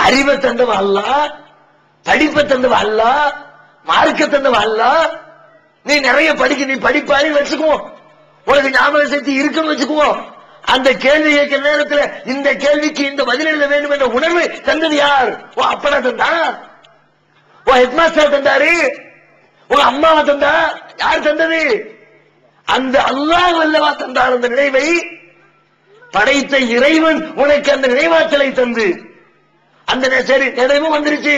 அறிவை தந்தவ அல்லாஹ், படிப்பை தந்தவ அல்லாஹ், மார்க்க தந்தவ அல்லாஹ். நீ நிறைய படிக்க, நீ படிப்பாளி வச்சுக்குவோம், உனக்கு ஞாபக சக்தி இருக்குன்னு வச்சுக்குவோம். அந்த கேள்வி கேட்கிற நேரத்தில் இந்த கேள்விக்கு இந்த பதில் எழுத வேண்டும் என்ற உணர்வு தந்தது யார்? ஓ அப்பனா தந்தா, ஓ ஹெட்மாஸ்டர் தந்தாரு, உங்க அம்மாவை தந்தா, யார் தந்தது? அந்த அல்லாஹ் வல்லவா தந்தார். அந்த நினைவை படைத்த இறைவன் உனக்கு அந்த நினைவாற்றலை தந்து, அந்த சரி நினைவும் வந்துருச்சு,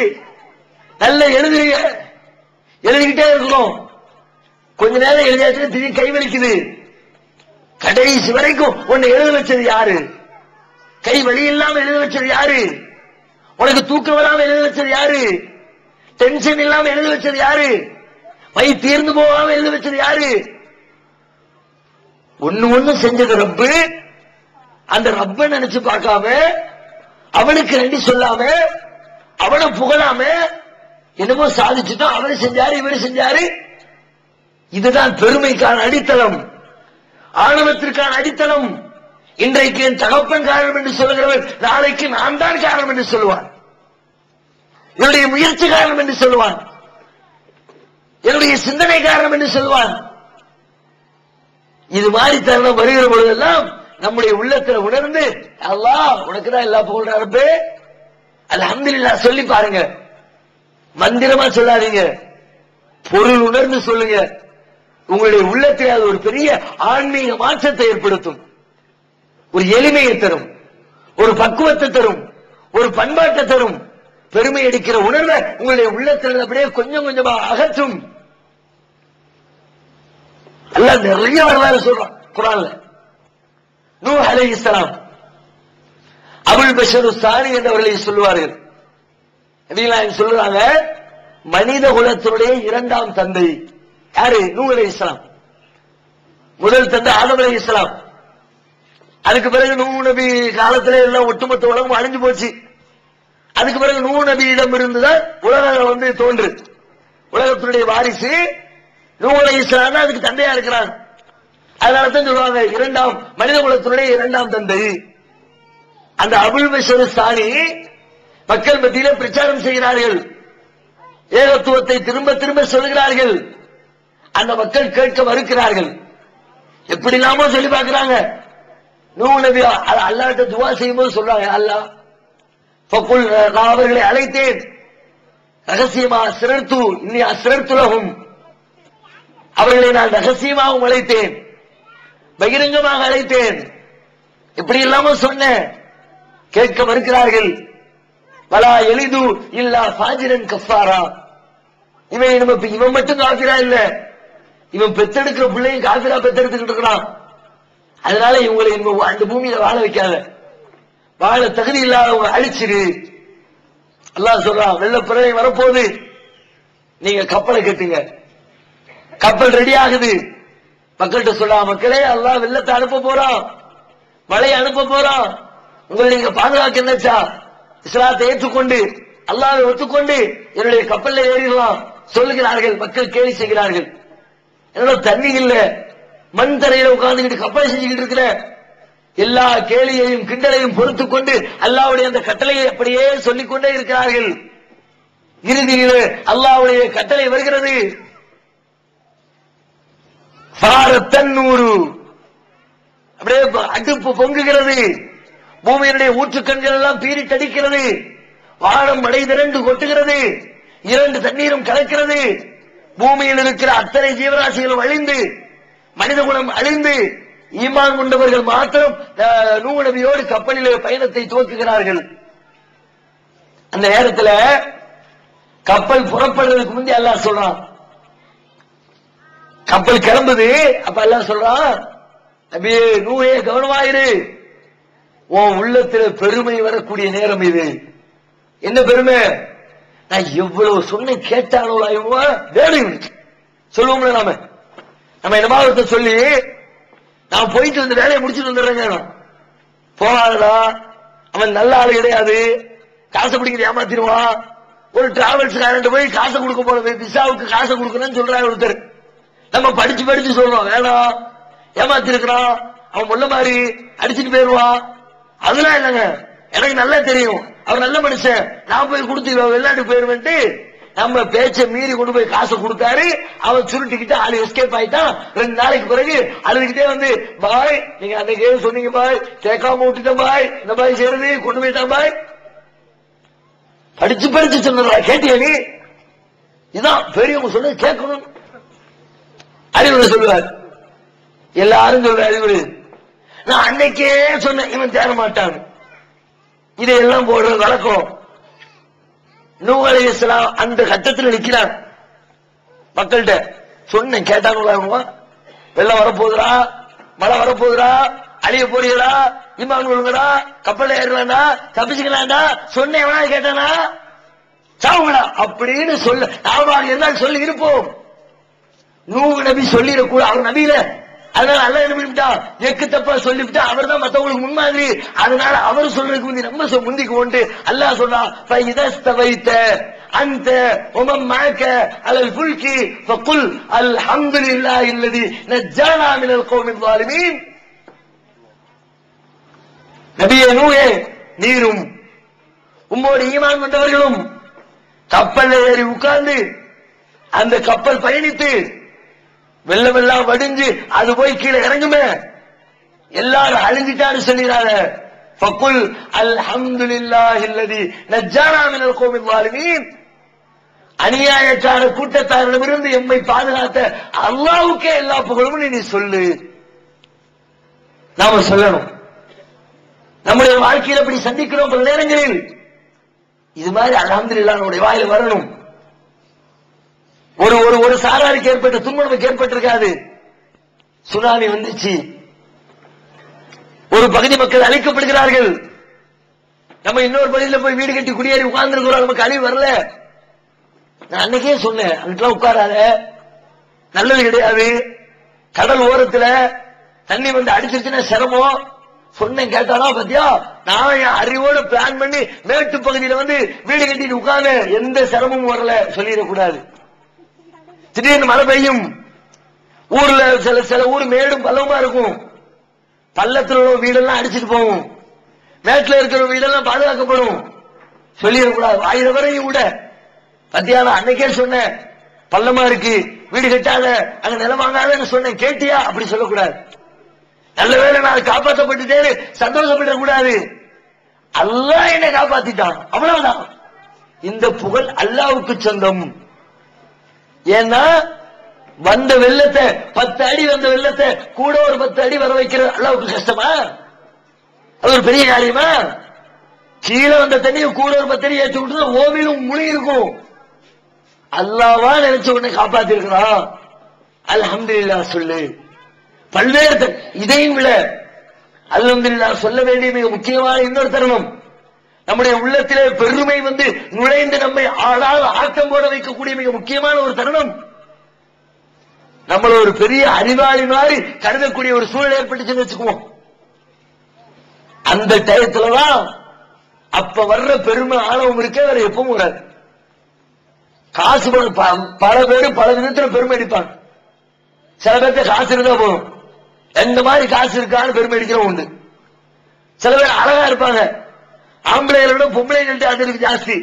நல்ல எழுதுறீங்க, எழுதிக்கிட்டே இருக்கிறோம். கொஞ்ச நேரம் எழுதியாச்சு, திடீர்னு கை வலிக்குது. கடைசி வரைக்கும் உன்னை எழுத வச்சது யாரு? கை வலி இல்லாம எழுத வச்சது யாரு? உனக்கு தூக்கம் வராம எழுத வச்சது யாரு? டென்ஷன் இல்லாம எழுத வச்சது யாரு? மை தீர்ந்து போகாம எழுத வச்சது யாரு? ஒண்ணு செஞ்சது ரப்பு. அந்த ரப்ப நினைச்சு பார்க்காம, அவனுக்கு நன்றி சொல்லாம, அவனை புகழாம, என்னமோ சாதிச்சுட்டோம், அவனை செஞ்சாரு இவனை செஞ்சாரு. இதுதான் பெருமைக்கான அடித்தளம், ஆணவத்திற்கான அடித்தளம். இன்றைக்கு என் தகப்பன் காரணம் என்று சொல்லுகிறவர் நாளைக்கு நான் தான் காரணம் என்று சொல்லுவான், என்னுடைய முயற்சி காரணம் என்று சொல்லுவான், என்னுடைய சிந்தனை காரணம் என்று சொல்லுவான். இது மாதிரி தருணம் வருகிற பொழுதெல்லாம் நம்முடைய உள்ளத்தில் உணர்ந்து, அல்லாஹ் உனக்கு தான் எல்லா புகழ்றாரு, அல்ஹம்துலில்லாஹ் சொல்லி பாருங்க. மந்திரமா சொல்லாதீங்க, பொருள் உணர்ந்து சொல்லுங்க. உங்களுடைய உள்ளத்தில் அது ஒரு பெரிய ஆன்மீக மாற்றத்தை ஏற்படுத்தும், ஒரு எளிமையை தரும், ஒரு பக்குவத்தை தரும், ஒரு பண்பாட்டை தரும். பெருமை அடிக்கிற உணர்வை உங்களுடைய உள்ளத்தில் அப்படியே கொஞ்சம் கொஞ்சமா அகற்றும். அல்லாஹ் நிறைய வரலாறு சொல்றான் குர்ஆன்ல. நூஹ் அலைஹிஸ்ஸலாம், அபுல் பஷர் சானி என்றவர்களை சொல்லுவார்கள். சொல்றாங்க, மனித குலத்தினுடைய இரண்டாம் தந்தை யாரு? நூஹ் அலைஹிஸ்ஸலாம். முதல் தந்தை ஆதம் அலைஹிஸ்ஸலாம். அதுக்கு பிறகு நூஹ் நபி காலத்திலே எல்லாம் ஒட்டுமொத்த உலகம் அழிஞ்சு போச்சு. அதுக்கு பிறகு நூஹ் நபியிடம் இருந்துதான் உலகம் தோன்று. உலகத்தினுடைய வாரிசு நூஹ் அலைஹிஸ்ஸலாம் தான் அதுக்கு தந்தையா இருக்கிறாங்க. அதனாலதான் சொல்லுவாங்க இரண்டாம் மனித குலத்தினுடைய இரண்டாம் தந்தை. அந்த அபுல் பஷர் சானி மக்கள் மத்தியில பிரச்சாரம் செய்கிறார்கள், ஏகத்துவத்தை திரும்ப திரும்ப சொல்கிறார்கள். அந்த மக்கள் கேட்க மறுக்கிறார்கள். எப்படி இல்லாமோ சொல்லி பார்க்கிறாங்க. நூஹ் நபி அல்லாஹ்ட்ட துஆ செய்யும்போது சொல்றாங்க, அல்லாஹ் ஃபகுல், நான் அவர்களை அழைத்தேன், ரகசியமா சிரர்து இன்னி அஸ்ரர்துலஹும், அவர்களை நான் ரகசியமாகவும் அழைத்தேன், பகிரங்கமாக அழைத்தேன். இப்படி இல்லாம சொன்னேன், கேட்க மறுக்கிறார்கள். வலா எலிது இல்லா ஃபாஜிரன் கஃபாரா, இவன் மட்டும் காஃபிரா இல்ல, இவன் பெத்தெடுக்கிற பிள்ளையும் காஃபிரா பெத்தெடுத்துக்கிட்டு இருக்கிறான். அதனால இவங்களை அந்த பூமியில வாழ வைக்காத, வாழ தகுதி இல்லாதவங்க அழிச்சிரு. அல்லாஹ் சொல்றான், வெள்ள பிரளயம் வரப்போகுது, நீங்க கப்பலை கட்டுங்க. கப்பல் ரெடி ஆகுது. மக்கள்கிட்ட சொல்றான், மக்களே அல்லாஹ் வெள்ளத்தை அனுப்ப போறான், மழையை அனுப்ப போறான், உங்களை நீங்க பாதுகாக்க என்னச்சா இஸ்லாத்தை ஏற்றுக்கொண்டு அல்லாஹ்வை ஒத்துக்கொண்டு என்னுடைய கப்பல்ல ஏறிடலாம் சொல்லுகிறார்கள். மக்கள் கேலி செய்கிறார்கள். என்னோட தண்ணி இல்ல, மண் தரையில உட்கார்ந்துக்கிட்டு கப்பலை செஞ்சுக்கிட்டு இருக்கிற, எல்லா கேலியையும் கிண்டலையும் பொறுத்துக் கொண்டு அல்லாஹ்வுடைய அந்த கட்டளையை அப்படியே சொல்லிக்கொண்டே இருக்கிறார்கள். இறுதியில் அல்லாஹ்வுடைய கட்டளை வருகிறது. அப்படியே அடுப்பு பொங்குகிறது, பூமியினுடைய ஊற்றுக்கண்கள் எல்லாம் பீரிட்டடிக்கிறது, வானம் மழை திரண்டு கொட்டுகிறது, இரண்டு தண்ணீரும் கலக்கிறது, பூமியில் இருக்கிற அத்தனை ஜீவராசிகளும் அழிந்து மனித குலம் அழிந்து ஈமான் கொண்டவர்கள் மாத்திரம் நூஹ் நபியோடு கப்பலிலே பயணத்தை துவக்குகிறார்கள். அந்த நேரத்தில் கப்பல் புறப்படுறதுக்கு முந்தைய அல்லாஹ் சொல்றான், கப்பல் கிளம்புது. அப்ப அல்லாஹ் சொல்றான், நபியே நூஹே கவனமாயிரு, உன் உள்ளத்தில் பெருமை வரக்கூடிய நேரம் இது. என்ன பெருமை? நான் எவ்வளவு சொன்ன கேட்டானோ வேணும் சொல்லுவோம்ல, நம்ம என்னமாவத்தை சொல்லி நான் போயிட்டு வந்து வேலையை முடிச்சுட்டு வந்துடுறேங்க. போகாதடா, அவன் நல்ல ஆளு கிடையாது, காசை பிடிக்கிற ஏமாத்திடுவான். ஒரு டிராவல்ஸ் காரண்ட் போய் காசை கொடுக்க போறது, விசாவுக்கு காசை கொடுக்கணும்னு சொல்றாரு ஒருத்தர். நம்ம படிச்சு படிச்சு சொல்றோம், வேணாம், ஏமாத்திருக்கிறான், அவன் முள்ள மாதிரி அடிச்சுட்டு போயிருவான். அதெல்லாம் இல்லைங்க, எனக்கு நல்லா தெரியும். அவர் நல்ல மனுஷன், நான் போய் கொடுத்து வெளிநாட்டுக்கு போயிருவேன்ட்டு நம்ம பேச்ச மீறி கொண்டு போய் காசை கொடுத்தாரு. அவன் சுருட்டிக்கிட்டு ஆளு எஸ்கேப் ஆயிட்டான். 2 நாளைக்கு பிறகு அழுதுகிட்டே வந்து, பாய் நீங்க அன்னைக்கு சொன்னீங்க பாய், கேட்காம விட்டுட்டேன் பாய், இந்த பாய் செய்யறது கொண்டு போயிட்டான் பாய். படிச்சு படிச்சு சொன்னதா கேட்டியா நீ? இதான் பெரியவங்க சொன்னது கேட்கணும். அறிவுரை சொல்லுவார். எல்லாரும் சொல்ற அறிவுரை. நான் அன்னைக்கே சொன்னேன் இவன் தேர மாட்டான். இதையெல்லாம் போடுற வழக்கம். நூஹ் அலைஹிஸ்ஸலாம் அந்த கட்டத்தில் நிக்கிறான். மக்கள்கிட்ட சொன்னேன், கேட்டாங்களா? வெள்ளம் வரப்போகுதுரா, மழை வரப்போகுதுரா, அழிய போறீங்களா, இமான் விழுங்கடா, கப்பல்ல ஏறலாம்டா, தப்பிச்சுக்கலாம்டா சொன்னேன். கேட்டானா சாவுங்களா அப்படின்னு சொல்ல நாம என்ன சொல்லி இருப்போம். நூஹ் நபி சொல்லிடக்கூட, அவர் நபியில. அதனால அல்லாஹ் என்ன பண்ணிவிட்டான், எக்கு தப்பா சொல்லிவிட்டா அவர் தான் மத்தவங்களுக்கு முன்மாதிரி. அதனால அவர் சொல்றதுக்கு முந்தி நம்ம முந்திக்கு கொண்டு அல்லாஹ் சொல்றான், ஃபைதஸ்தவைத அந்த உமம் மாக்க அலல் ஃபுல்கி ஃபகுல் அல்ஹம்துலில்லாஹி அல்லதி நஜ்ஜானா மினல் கௌமில் ஸாலிமீன். நபியே நூஹே, நீரும் உம்மோடு ஈமான் கொண்டவர்களும் கப்பல்ல ஏறி உட்கார்ந்து அந்த கப்பல் பயணித்து வெள்ளம் எல்லாம் வடிஞ்சு அது போய் கீழே இறங்குமே, எல்லாரும் அழிஞ்சிட்டான்னு சொல்லிடுறாங்க. ஃபகுல் அல்ஹம்துலில்லாஹி அல்லதி நஜ்ஜானா மினல் கௌமில் ஸாலிமீன். அநியாயக்கார கூட்டத்தாரிடமிருந்து எம்மை பாதுகாத்த அல்லாஹ்வுக்கே எல்லா புகழும் நீ சொல்லு. நாம சொல்லணும். நம்முடைய வாழ்க்கையில் அப்படி சந்திக்கிறோம் பல நேரங்களில். இது மாதிரி அல்ஹம்துலில்லாஹ் நம்முடைய வாயில வரணும். ஒரு ஒரு ஒரு சாராருக்கு ஏற்பட்ட துன்பம் நமக்கு ஏற்பட்டிருக்காது. சுனாமி வந்துச்சு, ஒரு பகுதி மக்கள் அழிக்கப்படுகிறார்கள். நம்ம இன்னொரு பகுதியில் போய் வீடு கட்டி குடியேறி உட்கார்ந்துருக்கிறோம், நமக்கு அழிவு வரல. நான் அன்னைக்கே சொன்னேன், அன்னைக்கெல்லாம் உட்காராத, நல்லது கிடையாது. கடல் ஓரத்துல தண்ணி வந்து அடிச்சிருச்சுன்னா சிரமம். சொன்னேன், கேட்டானா பத்தியா? நான் என் அறிவோட பிளான் பண்ணி மேட்டு பகுதியில வந்து வீடு கட்டிட்டு உட்கார்ந்து எந்த சிரமமும் வரல சொல்லிடக்கூடாது. திடீர்னு மழை பெய்யும். ஊர்ல சில ஊர் மேடும் பள்ளமா இருக்கும். பள்ளத்தில் உள்ள வீடெல்லாம் அடிச்சுட்டு போகும், மேட்டில் இருக்கிற வீடெல்லாம் பாதுகாக்கப்படும். சொல்லிடக்கூடாது. 1000 வரையும் கூட பத்தியால அன்னைக்கே சொன்னேன், பள்ளமா இருக்கு வீடு கட்டாத, அங்க நிலம் வாங்காதன்னு சொன்னேன், கேட்டியா? அப்படி சொல்லக்கூடாது. நல்ல வேளை நான் காப்பாற்றப்பட்டுட்டேன்னு சந்தோஷப்படக்கூடாது. அல்லாஹ் என்னை காப்பாத்திட்டான், அவ்வளவுதான். இந்த புகழ் அல்லாஹ்வுக்கு சொந்தம். ஏன்னா வந்த வெள்ளத்தை 10 அடி வந்த வெள்ளத்தை கூட ஒரு 10 அடி வர வைக்கிற அல்லாஹ்வுக்கு கஷ்டமா? அது ஒரு பெரிய காரியமா? கீழே வந்த தண்ணியை கூட ஒரு 10 அடி ஏற்றி விட்டு ஓவிலும் முழுகி இருக்கும். அல்லாஹ்வா நினைச்ச உடனே காப்பாத்தி இருக்கிறான். அல்ஹம்துலில்லாஹ் சொல்லு. பல்வேறு இதையும் விட அல்ஹம்துலில்லாஹ் சொல்ல வேண்டிய மிக முக்கியமான இன்னொரு தருணம். நம்முடைய உள்ளத்திலே பெருமை வந்து நுழைந்து நம்மை ஆளால் ஆட்டம் போட வைக்கக்கூடிய மிக முக்கியமான ஒரு தருணம். நம்மள ஒரு பெரிய அறிவாளி மாதிரி கருதக்கூடிய ஒரு சூழல் ஏற்பட்டுச்சுன்னு வச்சுக்குவோம். அந்த டயத்துலதான் அப்ப வர்ற பெருமை ஆணவம் இருக்க வேற எப்பவும் வராது. காசு பல பேர் பல விதத்துல பெருமை அடிப்பாங்க. சில பேர்த்த காசு இருந்தா போதும், எந்த மாதிரி காசு இருக்கான்னு பெருமை அடிக்கிறவங்க உண்டு. சில பேர் அழகா இருப்பாங்க, ஆம்பளைகளோட பொம்பளைகள்ட்ட அதற்கு ஜாஸ்தி.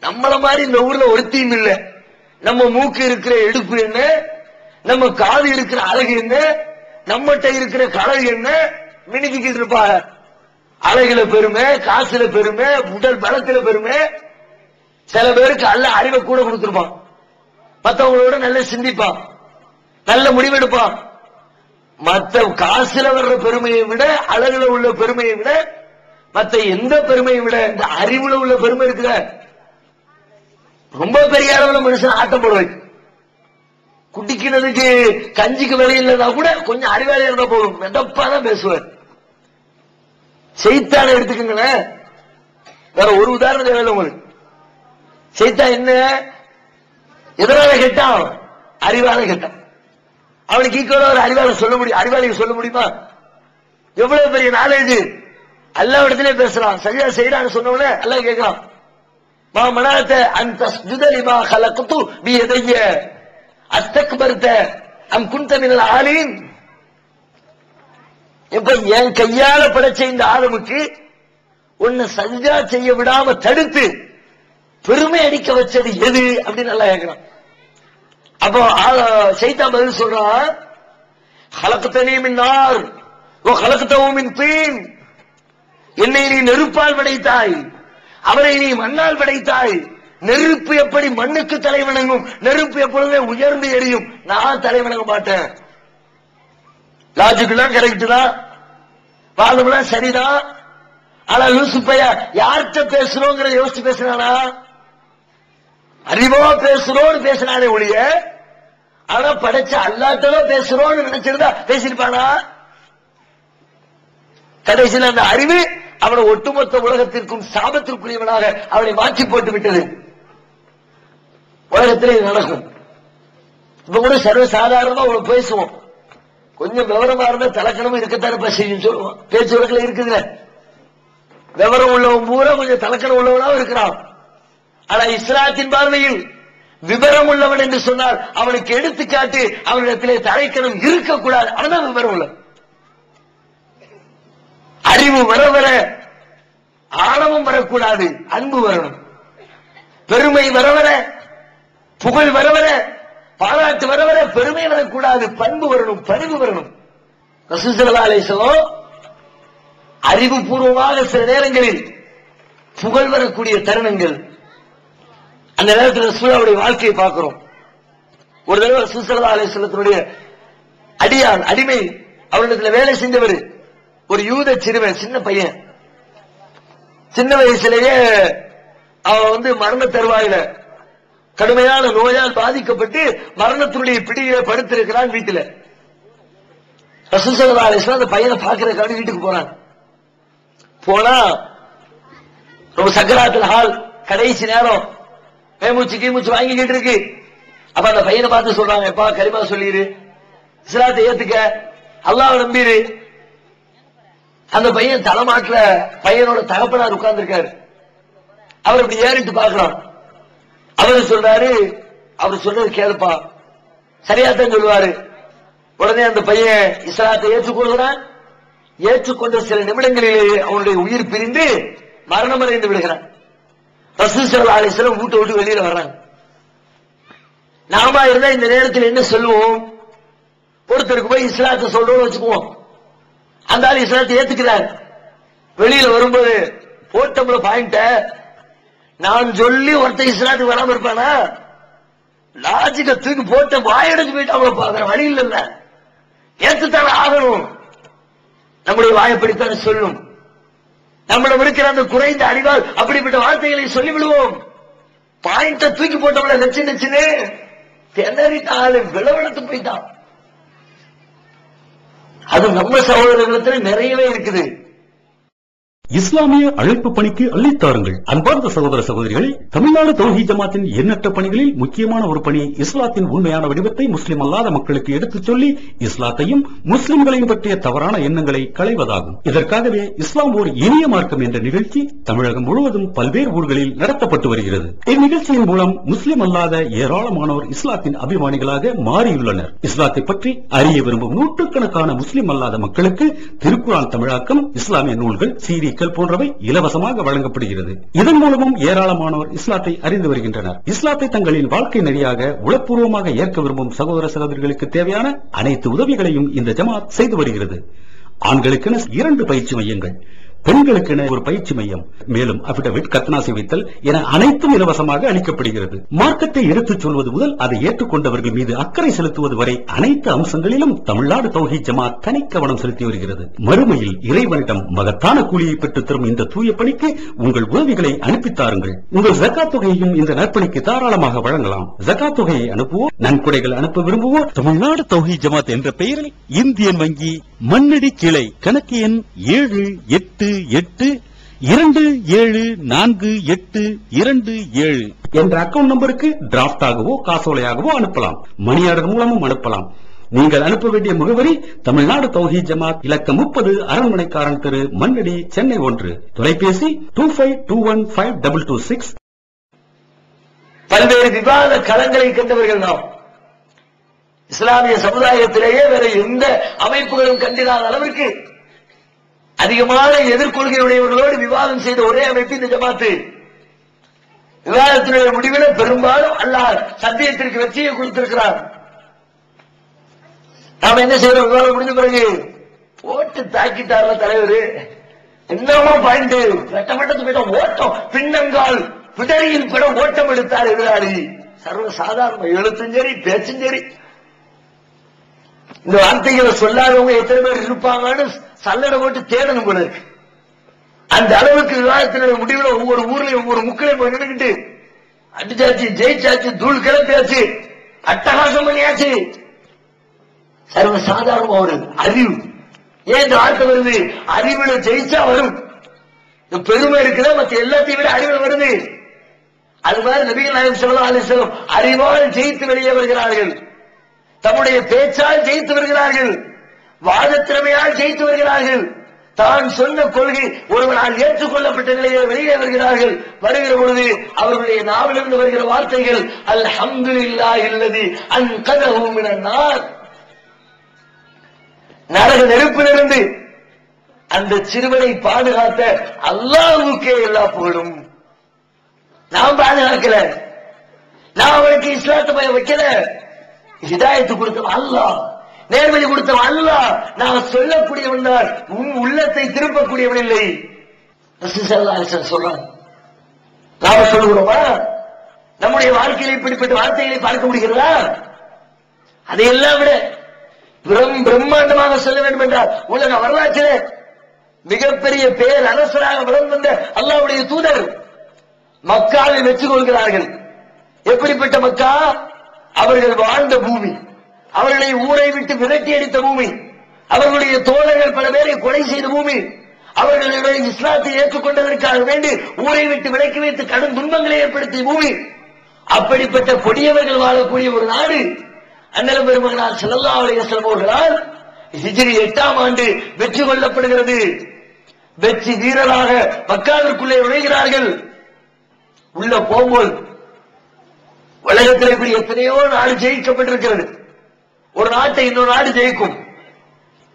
நம்மள மாதிரி இந்த ஊர்ல ஒருத்தியும் இல்ல. நம்ம மூக்கு இருக்கிற எடுப்பு என்ன, நம்ம காது இருக்கிற அழகு என்ன, நம்மகிட்ட இருக்கிற கழகு என்ன, மினுக்கிட்டு இருப்பாங்க. அழகுல பெருமை, காசுல பெருமை, உடல் பலத்துல பெருமை. சில பேருக்கு அல்ல அறிவை கூட கொடுத்திருப்பான், மற்றவங்களோட நல்ல சிந்திப்பான், நல்ல முடிவெடுப்பான். மற்ற காசுல வர்ற பெருமையை விட, அழகுல உள்ள பெருமையை விட, மற்ற எந்த பெருமையை விட இந்த அறிவுல உள்ள பெருமை இருக்குற ரொம்ப பெரிய அளவுல மனுஷன் ஆட்டம் போட வைக்கும். குடிக்கிறதுக்கு கஞ்சிக்கு விலை இல்லைன்னா கூட கொஞ்சம் அறிவாளியா இருந்தா போதும், மெதப்பா தான் பேசுவார். செய்தான எடுத்துக்கங்களேன், வேற ஒரு உதாரணம் தேவையில்லை உங்களுக்கு. செய்தான் என்ன, எதனால கேட்டான்? அறிவால கேட்டான். அவனுக்கு ஈக்குவலா ஒரு அறிவாளி சொல்ல முடியும், அறிவாளிக்கு சொல்ல முடியுமா? எவ்வளவு பெரிய நாலேஜ் அல்லாஹ் இடத்திலே பேசுறான். சரியா செய்யறான்னு சொன்னவனே அல்லாஹ் கேட்கிறான், மா மனாத அந்த ஜுதலிமா கலக்குத்து பி எதைய அஸ்தக்பர்த அம் குன்த மினல் ஆலீன். இப்ப என் கையால படைச்ச இந்த ஆதமுக்கு உன்னை சஜ்ஜா செய்ய விடாம தடுத்து பெருமை அடிக்க வச்சது எது அப்படின்னு நல்லா கேட்கிறான். அப்போ ஷைத்தான் பதில் சொல்றான், ஹலக்தனீ மின் நார் வ ஹலக்தஹு மின் தீன், என்னை நீ நெருப்பால் படைத்தாய், அவரை நீ மண்ணால் படைத்தாய். நெருப்பு எப்படி மண்ணுக்கு தலை வணங்கும், நெருப்பு எப்பொழுதுமே உயர்ந்து எரியும், நான் தலை வணங்க மாட்டேன். லாஜிக்கெல்லாம் கரெக்ட் தான், வாதம்லாம் சரிதான். ஆனா லூசுப்பையா யார்கிட்ட பேசுறோங்கிற யோசிச்சு பேசுறானா? அறிவோ பேசுறோம்னு பேசினானே ஒழிய, ஆனா படைச்ச அல்லாட்டோ பேசுறோம்னு நினைச்சிருந்தா பேசிருப்பானா? கடைசியில் அந்த அறிவு அவனை ஒட்டுமொத்த உலகத்திற்கும் சாபத்திற்குரியவனாக அவனை மாற்றி போட்டு விட்டது. உலகத்திலே நடக்கும். இப்ப கூட சர்வசாதாரணமா அவனை பேசுவோம், கொஞ்சம் விவரமா இருந்தா தலக்கணமும் இருக்கத்தான செய்யும் சொல்லுவான். பேச்சு வழக்கில் இருக்குதுல, விவரம் உள்ளவன் பூரா கொஞ்சம் தலக்கணம் உள்ளவனாவும் இருக்கிறான். ஆனா இஸ்லாத்தின் பார்வையில் விவரம் உள்ளவன் என்று சொன்னால் அவனுக்கு எடுத்துக்காட்டு அவனிடத்திலே தரைக்கணம் இருக்கக்கூடாது. அவன்தான் விவரம் உள்ள. அறிவு வர வர ஆணவம் வரக்கூடாது, அன்பு வரணும். பெருமை வர வர, புகழ் வர வர, பாராட்டு வர வர பெருமை வரக்கூடாது, பண்பு வரணும், பணிவு வரணும். ரசூல் ஸல்லல்லாஹு அலைஹி வஸல்லம் அறிவுபூர்வமாக சில நேரங்களில் புகழ் வரக்கூடிய தருணங்கள், அந்த நேரத்தில் ரசூலுல்லாஹ்வுடைய வாழ்க்கையை பார்க்கிறோம். ஒரு தடவை ரசூல் ஸல்லல்லாஹு அலைஹி வஸல்லத்துடைய அடியான், அடிமை, அவரிடத்தில் வேலை செஞ்சவர் ஒரு யூத சிறுவன், சின்ன பையன். சின்ன வயசுலேயே அவன் மரண தருவாயில கடுமையான நோயால் பாதிக்கப்பட்டு மரணத்தினுடைய பிடியில படுத்திருக்கிறான் வீட்டுல. ரசூல் ஸல்லல்லாஹு அலைஹி வஸல்லம் அந்த பையனை பார்க்கறதுக்காக வீட்டுக்கு போறான். போனா ரொம்ப சக்கராத்துல ஹால், கடைசி நேரம், மேமூச்சு கீமூச்சு வாங்கிக்கிட்டு இருக்கு. அப்ப அந்த பையனை பார்த்து சொல்றாங்க, எப்பா கலிமா சொல்லிரு, இஸ்லாத்தை ஏத்துக்க, அல்லாஹ்வை நம்பிரு. அந்த பையன் தலைமாட்டுல பையனோட தகப்பனார் உட்கார்ந்து இருக்காரு. அவர் இப்படி ஏறிட்டு பார்க்கலாம். அவரு சொல்றாரு, அவர் சொல்றது கேளுப்பா, சரியாத்தான் சொல்லுவாரு. உடனே அந்த பையன் இஸ்லாத்தை ஏற்றுக்கொள்கிறான். ஏற்றுக்கொண்ட சில நிமிடங்களிலேயே அவனுடைய உயிர் பிரிந்து மரணம் அடைந்து விடுகிறான். ரசூல் ஸல்லல்லாஹு அலைஹி வஸல்லம் வீட்டை விட்டு வெளியில வர்றாங்க. நாம இருந்தா இந்த நேரத்தில் என்ன சொல்லுவோம்? ஒருத்தருக்கு போய் இஸ்லாத்தை சொல்றோம்னு வச்சுக்குவோம். அந்த ஆள் இஸ்லாத்தை ஏத்துக்கிறார். வெளியில வரும்போது போட்டோம்ல பாயிண்ட, நான் சொல்லி ஒருத்தர் இஸ்லாத்துக்கு வராம இருப்பானா? லாஜிக்க தூக்கி போட்ட வாயடைச்சு போயிட்டு அவங்கள பாக்குற வழி இல்ல, ஏத்துத்தானே ஆகணும். நம்முடைய வாயப்படித்தானே சொல்லும். நம்மிடம் இருக்கிற அந்த குறைந்த அறிவால் அப்படிப்பட்ட வார்த்தைகளை சொல்லி விடுவோம். பாயிண்ட தூக்கி போட்டவங்கள நச்சு நச்சுன்னு திணறிட்டான், விளவெடுத்து போயிட்டான். அது நம்ம சகோதரர்களிடத்தில் நிறையவே இருக்குது. இஸ்லாமிய அழைப்பு பணிக்கு அள்ளித்தாருங்கள். அன்பார்ந்த சகோதர சகோதரிகளை, தமிழ்நாடு தௌஹீத் ஜமாத்தின் எண்ணற்ற பணிகளில் முக்கியமான ஒரு பணி இஸ்லாத்தின் உண்மையான வடிவத்தை முஸ்லிம் அல்லாத மக்களுக்கு எடுத்துச் சொல்லி இஸ்லாத்தையும் முஸ்லிம்களையும் பற்றிய தவறான எண்ணங்களை களைவதாகும். இதற்காகவே இஸ்லாம் ஓர் இனிய மார்க்கம் என்ற நிகழ்ச்சி தமிழகம் முழுவதும் பல்வேறு ஊர்களில் நடத்தப்பட்டு வருகிறது. இந்நிகழ்ச்சியின் மூலம் முஸ்லிம் அல்லாத ஏராளமானோர் இஸ்லாத்தின் அபிமானிகளாக மாறியுள்ளனர். இஸ்லாத்தை பற்றி அறிய விரும்பும் நூற்றுக்கணக்கான முஸ்லிம் அல்லாத மக்களுக்கு திருக்குர்ஆன் தமிழாக்கம், இஸ்லாமிய நூல்கள், சீரி போன்றவை இலவசமாக வழங்கப்படுகிறது. இதன் மூலமும் ஏராளமானோர் இஸ்லாத்தை அறிந்து வருகின்றனர். இஸ்லாத்தை தங்களின் வாழ்க்கை நெறியாக உளப்பூர்வமாக ஏற்க விரும்பும் சகோதர சகோதரிகளுக்கு தேவையான அனைத்து உதவிகளையும் இந்த ஜமாத் செய்து வருகிறது. ஆண்களுக்கென 2 பயிற்சி மையங்கள், பெண்களுக்கென ஒரு பயிற்சி மையம், மேலும் அபிடவிட், கத்னாசி வைத்தல் என அனைத்தும் இலவசமாக அளிக்கப்படுகிறது. மார்க்கத்தை எடுத்துச் சொல்வது முதல் அதை ஏற்றுக்கொண்டவர்கள் மீது அக்கறை செலுத்துவது வரை அனைத்து அம்சங்களிலும் தமிழ்நாடு தௌஹீத் ஜமாத் தனி கவனம் செலுத்தி வருகிறது. மறுமையில் இறைவனிடம் மகத்தான கூலியை பெற்றுத் தரும் இந்த தூய பணிக்கு உங்கள் உதவிகளை அனுப்பித்தாருங்கள். உங்கள் ஜகாத் தொகையையும் இந்த நற்பணிக்கு தாராளமாக வழங்கலாம். ஜகாத் தொகையை அனுப்புவோர், நன்கொடைகள் அனுப்ப விரும்புவோர் தமிழ்நாடு தௌஹீத் ஜமாத் என்ற பெயரில் இந்தியன் வங்கி மண்ணடி கிளை கணக்கு எண் 7828274827 என்ற அக்கவுண்ட் நம்பருக்கு டிராப்ட் ஆகவோ காசோலையாகவோ அனுப்பலாம். மணி ஆர்டர் மூலமும் அனுப்பலாம். நீங்கள் அனுப்ப வேண்டிய முகவரி தமிழ்நாடு தௌஹீத் ஜமாத், இலக்கம் 30, அரண்மனைக்காரன் தெரு, மண்ணடி, சென்னை 1. தொலைபேசி 25215226. பல்வேறு விவாத களங்களை கண்டவர்கள் நாம். இஸ்லாமிய சமுதாயத்திலேயே வேற எந்த அமைப்புகளும் கண்டிராத அளவிற்கு அதிகமான எதிர்கொள்கையுடையவர்களோடு விவாதம் செய்த ஒரே அமைப்பு இந்த ஜமாத்து. விவாதத்தினுடைய முடிவில் பெரும்பாலும் அல்லாஹ் சத்தியத்திற்கு வெற்றியை கொடுத்திருக்கிறார். நாம என்ன செய்யறோம்? விவாதம் முடிஞ்ச பிறகு போட்டு தாக்கிட்டார்ல தலைவர், என்னமா பாயிண்ட், வெட்டமட்டத்து போயிட்டோம், ஓட்டம் பின்னங்கால் பிடரியில் பிட ஓட்டம் எடுத்தார் எதிராளி. சர்வ சாதாரண எழுத்தும் சரி பேச்சும் சரி. இந்த வார்த்தைகளை சொல்லாதவங்க எத்தனை பேர் இருப்பாங்கன்னு சல்லடை போட்டு தேடணும் போல இருக்கு. அந்த அளவுக்கு விவாதத்தினுடைய முடிவில் ஒவ்வொரு ஊர்லயும் ஒவ்வொரு முக்களையும் போய் நின்றுக்கிட்டு அடிச்சாச்சு, ஜெயிச்சாச்சு, தூள் கிளப்பியாச்சு, அட்டகாசம் பண்ணியாச்சு. சர்வ சாதாரண ஒரு அறிவு. ஏன் இந்த வார்த்தை வருது? அறிவுல ஜெயிச்சா வரும். பெருமை இருக்குதா மற்ற எல்லாத்தையும் விட அறிவுல வருது. அது மாதிரி நபிகள் நாயகம் ஸல்லல்லாஹு அலைஹி வஸல்லம் அறிவால் ஜெயித்து வெளியே வருகிறார்கள், தம்முடைய பேச்சால் ஜெயித்து வருகிறார்கள், வாதத்திறமையால் ஜெயித்து வருகிறார்கள், தான் சொன்ன கொள்கை ஒருவனால் ஏற்றுக்கொள்ளப்பட்ட நிலையை வெளியே வருகிறார்கள். வருகிற பொழுது அவர்களுடைய நாவிலிருந்து வருகிற வார்த்தைகள் அல்ஹம்துலில்லாஹில்லதி அன்கதஹு மினன் நார். நரக நெருப்பிலிருந்து அந்த சிறுவனை பாதுகாத்த அல்லாஹ்வுக்கே எல்லா புகழும். நாம் பாதுகாக்கல, நான் அவனுக்கு இஸ்லாத்தை வைக்கல, ஹிதாயத்து கொடுத்தவன் அல்லாஹ், நேர்வழி கொடுத்தவன் அல்லாஹ். நான் சொல்லக்கூடியவன் தான், உன் உள்ளத்தை திருப்பக்கூடியவன் இல்லை. ரசூல் ஸல்லல்லாஹு அலைஹி வஸல்லம் சொல்றான். நாம சொல்லுகிறோமா? நம்முடைய வாழ்க்கையில் இப்படிப்பட்ட வார்த்தைகளை பார்க்க முடிகிறதா? அதையெல்லாம் விட பிரம்மாண்டமாக சொல்ல வேண்டும் என்றால் உலக வரலாற்றிலே மிகப்பெரிய பேர் அரசராக வளர்ந்து வந்த அல்லாஹ்வுடைய தூதர் மக்காவை வெற்றி கொள்கிறார்கள். எப்படிப்பட்ட மக்கா? அவர்கள் வாழ்ந்த பூமி, அவர்களை ஊரை விட்டு விரட்டி அடித்த பூமி, அவர்களுடைய தோழர்கள் பல பேரை கொலை செய்த பூமி, அவர்களுடைய இஸ்லாத்தை ஏற்றுக்கொண்டதற்காக வேண்டி ஊரை விட்டு விலக்கி வைத்து கடும் துன்பங்களை ஏற்படுத்திய பூமி. அப்படிப்பட்ட கொடியவர்கள் வாழக்கூடிய ஒரு நாடு. அண்ணல் பெருமகனார் ஸல்லல்லாஹு அலைஹி வஸல்லம் அவர்களால் ஹிஜ்ரி 8ஆம் ஆண்டு வெற்றி கொள்ளப்படுகிறது. வெற்றி வீரராக மக்காவிற்குள்ளே நுழைகிறார்கள். உள்ள போகும்போது உலகத்தில் இப்படி எத்தனையோ நாடு ஜெயிக்கப்பட்டிருக்கிறது. ஒரு நாட்டை இன்னொரு நாடு ஜெயிக்கும்.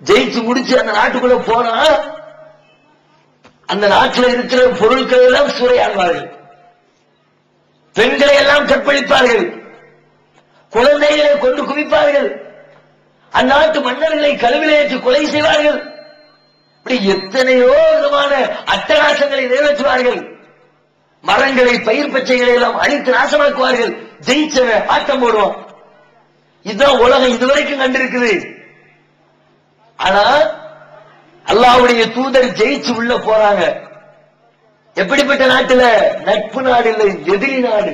ஜெயிச்சு முடிச்சு அந்த நாட்டுக்குள்ள போனா அந்த நாட்டில் இருக்கிற பொருட்களை எல்லாம் சூறையாடுவார்கள், பெண்களை எல்லாம் கற்பழிப்பார்கள், குழந்தைகளை கொண்டு குவிப்பார்கள், அந்நாட்டு மன்னர்களை கழுவிலே ஏற்றி கொலை செய்வார்கள். இப்படி எத்தனையோ விதமான அட்டகாசங்களை நிறைவேற்றுவார்கள். மரங்களை, பயிர் பச்சைகளை எல்லாம் அழித்து நாசமாக்குவார்கள். ஜெயிச்சவன் ஆட்டம் போடுவான். இதுதான் உலகம் இதுவரைக்கும் கண்டிருக்குது. ஆனா அல்லாஹ்வுடைய தூதர் ஜெயிச்சு உள்ள போறாங்க. எப்படிப்பட்ட நாட்டுல? நட்பு நாடு இல்லை, எதிரி நாடு.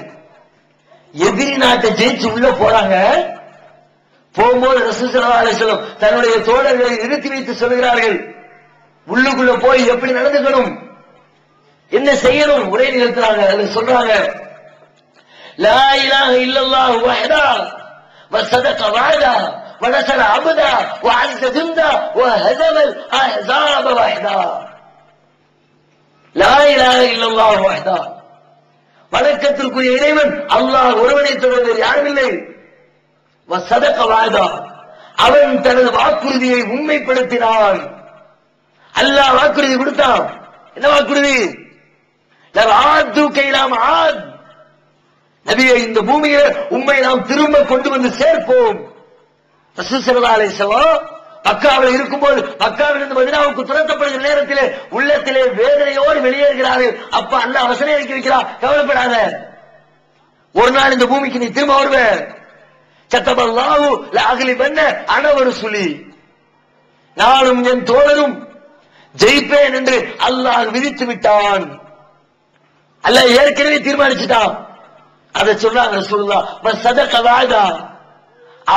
எதிரி நாட்டை ஜெயிச்சு உள்ள போறாங்க. போகும்போது ரசூல் ஸல்லல்லாஹு அலைஹி வஸல்லம் தன்னுடைய தோழர்களை நிறுத்தி வைத்து சொல்கிறார்கள், உள்ளுக்குள்ள போய் எப்படி நடந்துக்கணும், என்ன செய்யணும், உரை நிறுத்துறாங்க. அதுல சொல்றாங்க, லா இலாஹ இல்லல்லாஹு வஹ்தா வஸதக வஅதா வனஸர அபதா வஅஸ ஜுந்தா வஹஸமல் அஹ்ஸாப வஹ்தா. லா இலாஹ இல்லல்லாஹு வஹ்தா, வணக்கத்திற்குரிய இறைவன் அல்லாஹ் ஒருவனை தவிர யாரும் இல்லை. வஸதக வஅதா, அவன் தனது வாக்குறுதியை உண்மைப்படுத்தினான். அல்லாஹ் வாக்குறுதி கொடுத்தான். என்ன வாக்குறுதி? நபியே, இந்த பூமியை உம்மை நாம் திரும்ப கொண்டு வந்து சேர்ப்போம். ரசூல் ஸல்லல்லாஹு அலைஹி வஸல்லம் மக்காவில் இருக்கும்போது, மக்காவிலிருந்து மதீனாவுக்கு துரத்தப்படுகிற நேரத்திலே உள்ளத்திலே வேதனையோடு வெளியேறுகிறார்கள். அப்ப அல்லாஹ் வசனம் இறக்கி வைக்கிறார், கவலைப்படாத, ஒரு நாள் இந்த பூமிக்கு நீ திரும்ப வருவ. கத்தபல்லாஹு லஅக்லிபன்ன அன வருசுலி, நானும் என் தோழரும் ஜெயிப்பேன் என்று அல்லாஹ் விதித்து விட்டான். அல்லாஹ் ஏற்கனவே தீர்மானிச்சுட்டான். அதை சொல்றாங்க ரசூலுல்லாஹ், வஸதக வஅதா,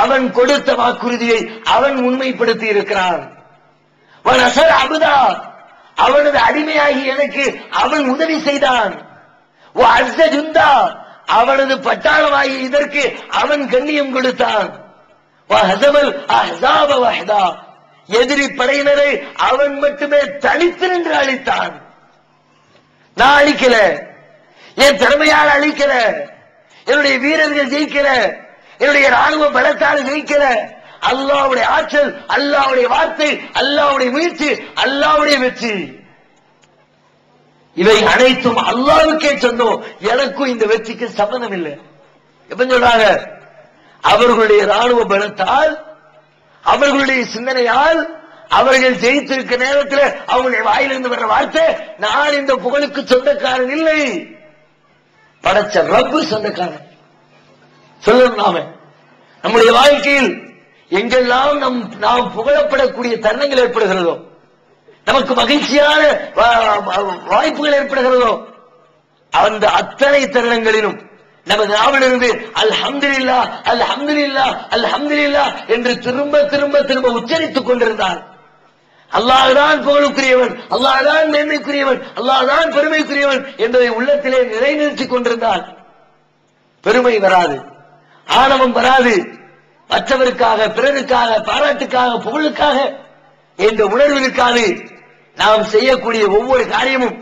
அவன் கொடுத்த வாக்குறுதியை அவன் உண்மைப்படுத்தி இருக்கிறான். வனஸர அபதா, அவனது அடிமையாகி எனக்கு அவன் உதவி செய்தான். வஅஸ ஜுந்தா, அவனது பட்டாளமாகி இதற்கு அவன் கண்ணியம் கொடுத்தான். வஹஸமல் அஹ்ஸாப வஹ்தா, எதிரி படையினரை அவன் மட்டுமே தனித்து நின்று அழித்தான். நான் அழிக்கல, என் திறமையால் அழிக்கல, என்னுடைய வீரர்கள் ஜெயிக்கல, என்னுடைய ராணுவ பலத்தால் ஜெயிக்கல, அல்லாஹ்வுடைய ஆற்றல், அல்லாஹ்வுடைய வார்த்தை, அல்லாஹ்வுடைய முயற்சி, அல்லாஹ்வுடைய வெற்றி. இவை அனைத்தும் அல்லாஹ்வுக்கே சொந்தம். எனக்கும் இந்த வெற்றிக்கு சம்பந்தம் இல்லை. எப்ப சொல்றாங்க? அவர்களுடைய ராணுவ பலத்தால், அவர்களுடைய சிந்தனையால் அவர்கள் ஜெயித்திருக்க நேரத்தில் அவங்களுடைய வாயிலிருந்து வர்ற வார்த்தை, நான் இந்த புகழுக்கு சொந்தக்காரன் இல்லை, படைச்ச ரப்பு சொந்தக்காரன். சொல்லணும். நாம நம்முடைய வாழ்க்கையில் எங்கெல்லாம் நாம் புகழப்படக்கூடிய தருணங்கள் ஏற்படுகிறதோ, நமக்கு மகிழ்ச்சியான வாய்ப்புகள் ஏற்படுகிறதோ, அந்த அத்தனை தருணங்களிலும் நமது நாவிலிருந்து அல்ஹம்துலில்லாஹ் அல்ஹம்துலில்லாஹ் அல்ஹம்துலில்லாஹ் என்று திரும்ப திரும்ப திரும்ப உச்சரித்துக் கொண்டிருந்தார். அல்லாஹ்தான் புகழுக்குரியவன், அல்லாஹ்தான் மேன்மைக்குரியவன், அல்லாஹ்தான் பெருமைக்குரியவன் என்பதை உள்ளத்திலே நிறைநிறுத்திக் கொண்டிருந்தால் பெருமை வராது, ஆணவம் வராது. மற்றவருக்காக, பிறருக்காக, பாராட்டுக்காக, புகழுக்காக என்ற உணர்வு இருக்காது. நாம் செய்யக்கூடிய ஒவ்வொரு காரியமும்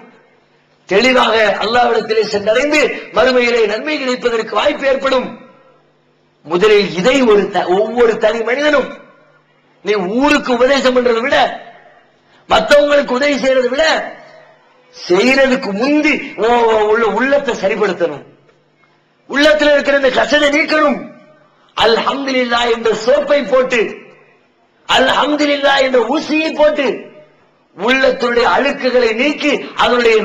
தெளிவாக அல்லாஹ்விடத்திலே சென்றடைந்து மறுமையிலே நன்மை கிடைப்பதற்கு வாய்ப்பு ஏற்படும். முதலில் இதை ஒவ்வொரு தனி மனிதனும், நீ ஊருக்கு உபதேசம் பண்றதை விட, மற்றவங்களுக்கு உதவி செய்யறதை விட, செய்யறதுக்கு முந்தி உள்ளத்தை சரிப்படுத்தணும். உள்ளத்தில் இருக்கிற இந்த கசடை நீக்கணும். அல்ஹம்துலில்லாஹ் என்ற சோப்பை போட்டு, அல்ஹம்துலில்லாஹ் என்ற ஊசியை போட்டு உள்ளத்துடைய அழுக்குகளை நீக்கி, அதனுடைய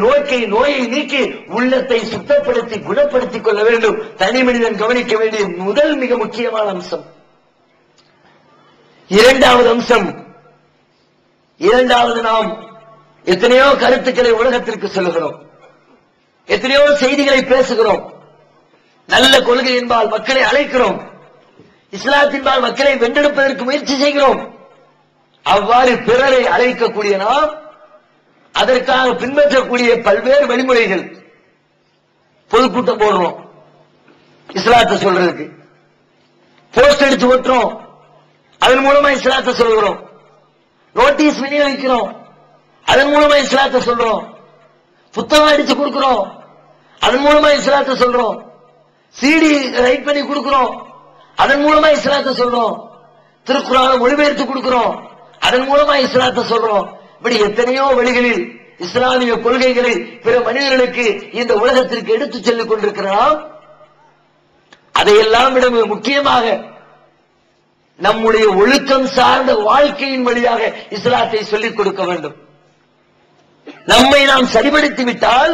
நோயை நீக்கி உள்ளத்தை சுத்தப்படுத்தி குணப்படுத்திக் கொள்ள வேண்டும். தனி மனிதன் கவனிக்க வேண்டிய முதல் மிக முக்கியமான அம்சம். இரண்டாவது அம்சம், நாம் எத்தனையோ கருத்துக்களை உலகத்திற்கு சொல்லுகிறோம், எத்தனையோ செய்திகளை பேசுகிறோம், நல்ல கொள்கை என்பால் மக்களை அழைக்கிறோம், இஸ்லாத்தின்பால் மக்களை வென்றெடுப்பதற்கு முயற்சி செய்கிறோம். அவ்வாறு பிறரை அழைக்கக்கூடிய நாம் அதற்காக பின்பற்றக்கூடிய பல்வேறு வழிமுறைகள். பொதுக்கூட்டம் போடுறோம் இஸ்லாத்தை சொல்றதுக்கு, போஸ்ட் அடிச்சு ஓட்டுறோம், அதன் மூலமா இஸ்லாத்தை சொல்கிறோம், நோட்டீஸ் விநியோகிக்கிறோம், அதன் மூலமா இஸ்லாத்தை சொல்றோம், புத்தகம் அடிச்சு கொடுக்கிறோம், அதன் மூலமா இஸ்லாத்தை சொல்றோம், சிடி ரைட் பண்ணி கொடுக்கிறோம், அதன் மூலமா இஸ்லாத்தை சொல்றோம், திருக்குறானை மொழிபெயர்த்து கொடுக்கிறோம், அதன் மூலமா இஸ்லாத்தை சொல்றோம். இப்படி எத்தனையோ வழிகளில் இஸ்லாமிய கொள்கைகளை பிற மனிதர்களுக்கு இந்த உலகத்திற்கு எடுத்துச் செல்லிக் கொண்டிருக்கிறோம். அதையெல்லாம் விட முக்கியமாக நம்முடைய ஒழுக்கம் சார்ந்த வாழ்க்கையின் வழியாக இஸ்லாத்தை சொல்லிக் கொடுக்க வேண்டும். நம்மை நாம் சரிபடுத்தி விட்டால்,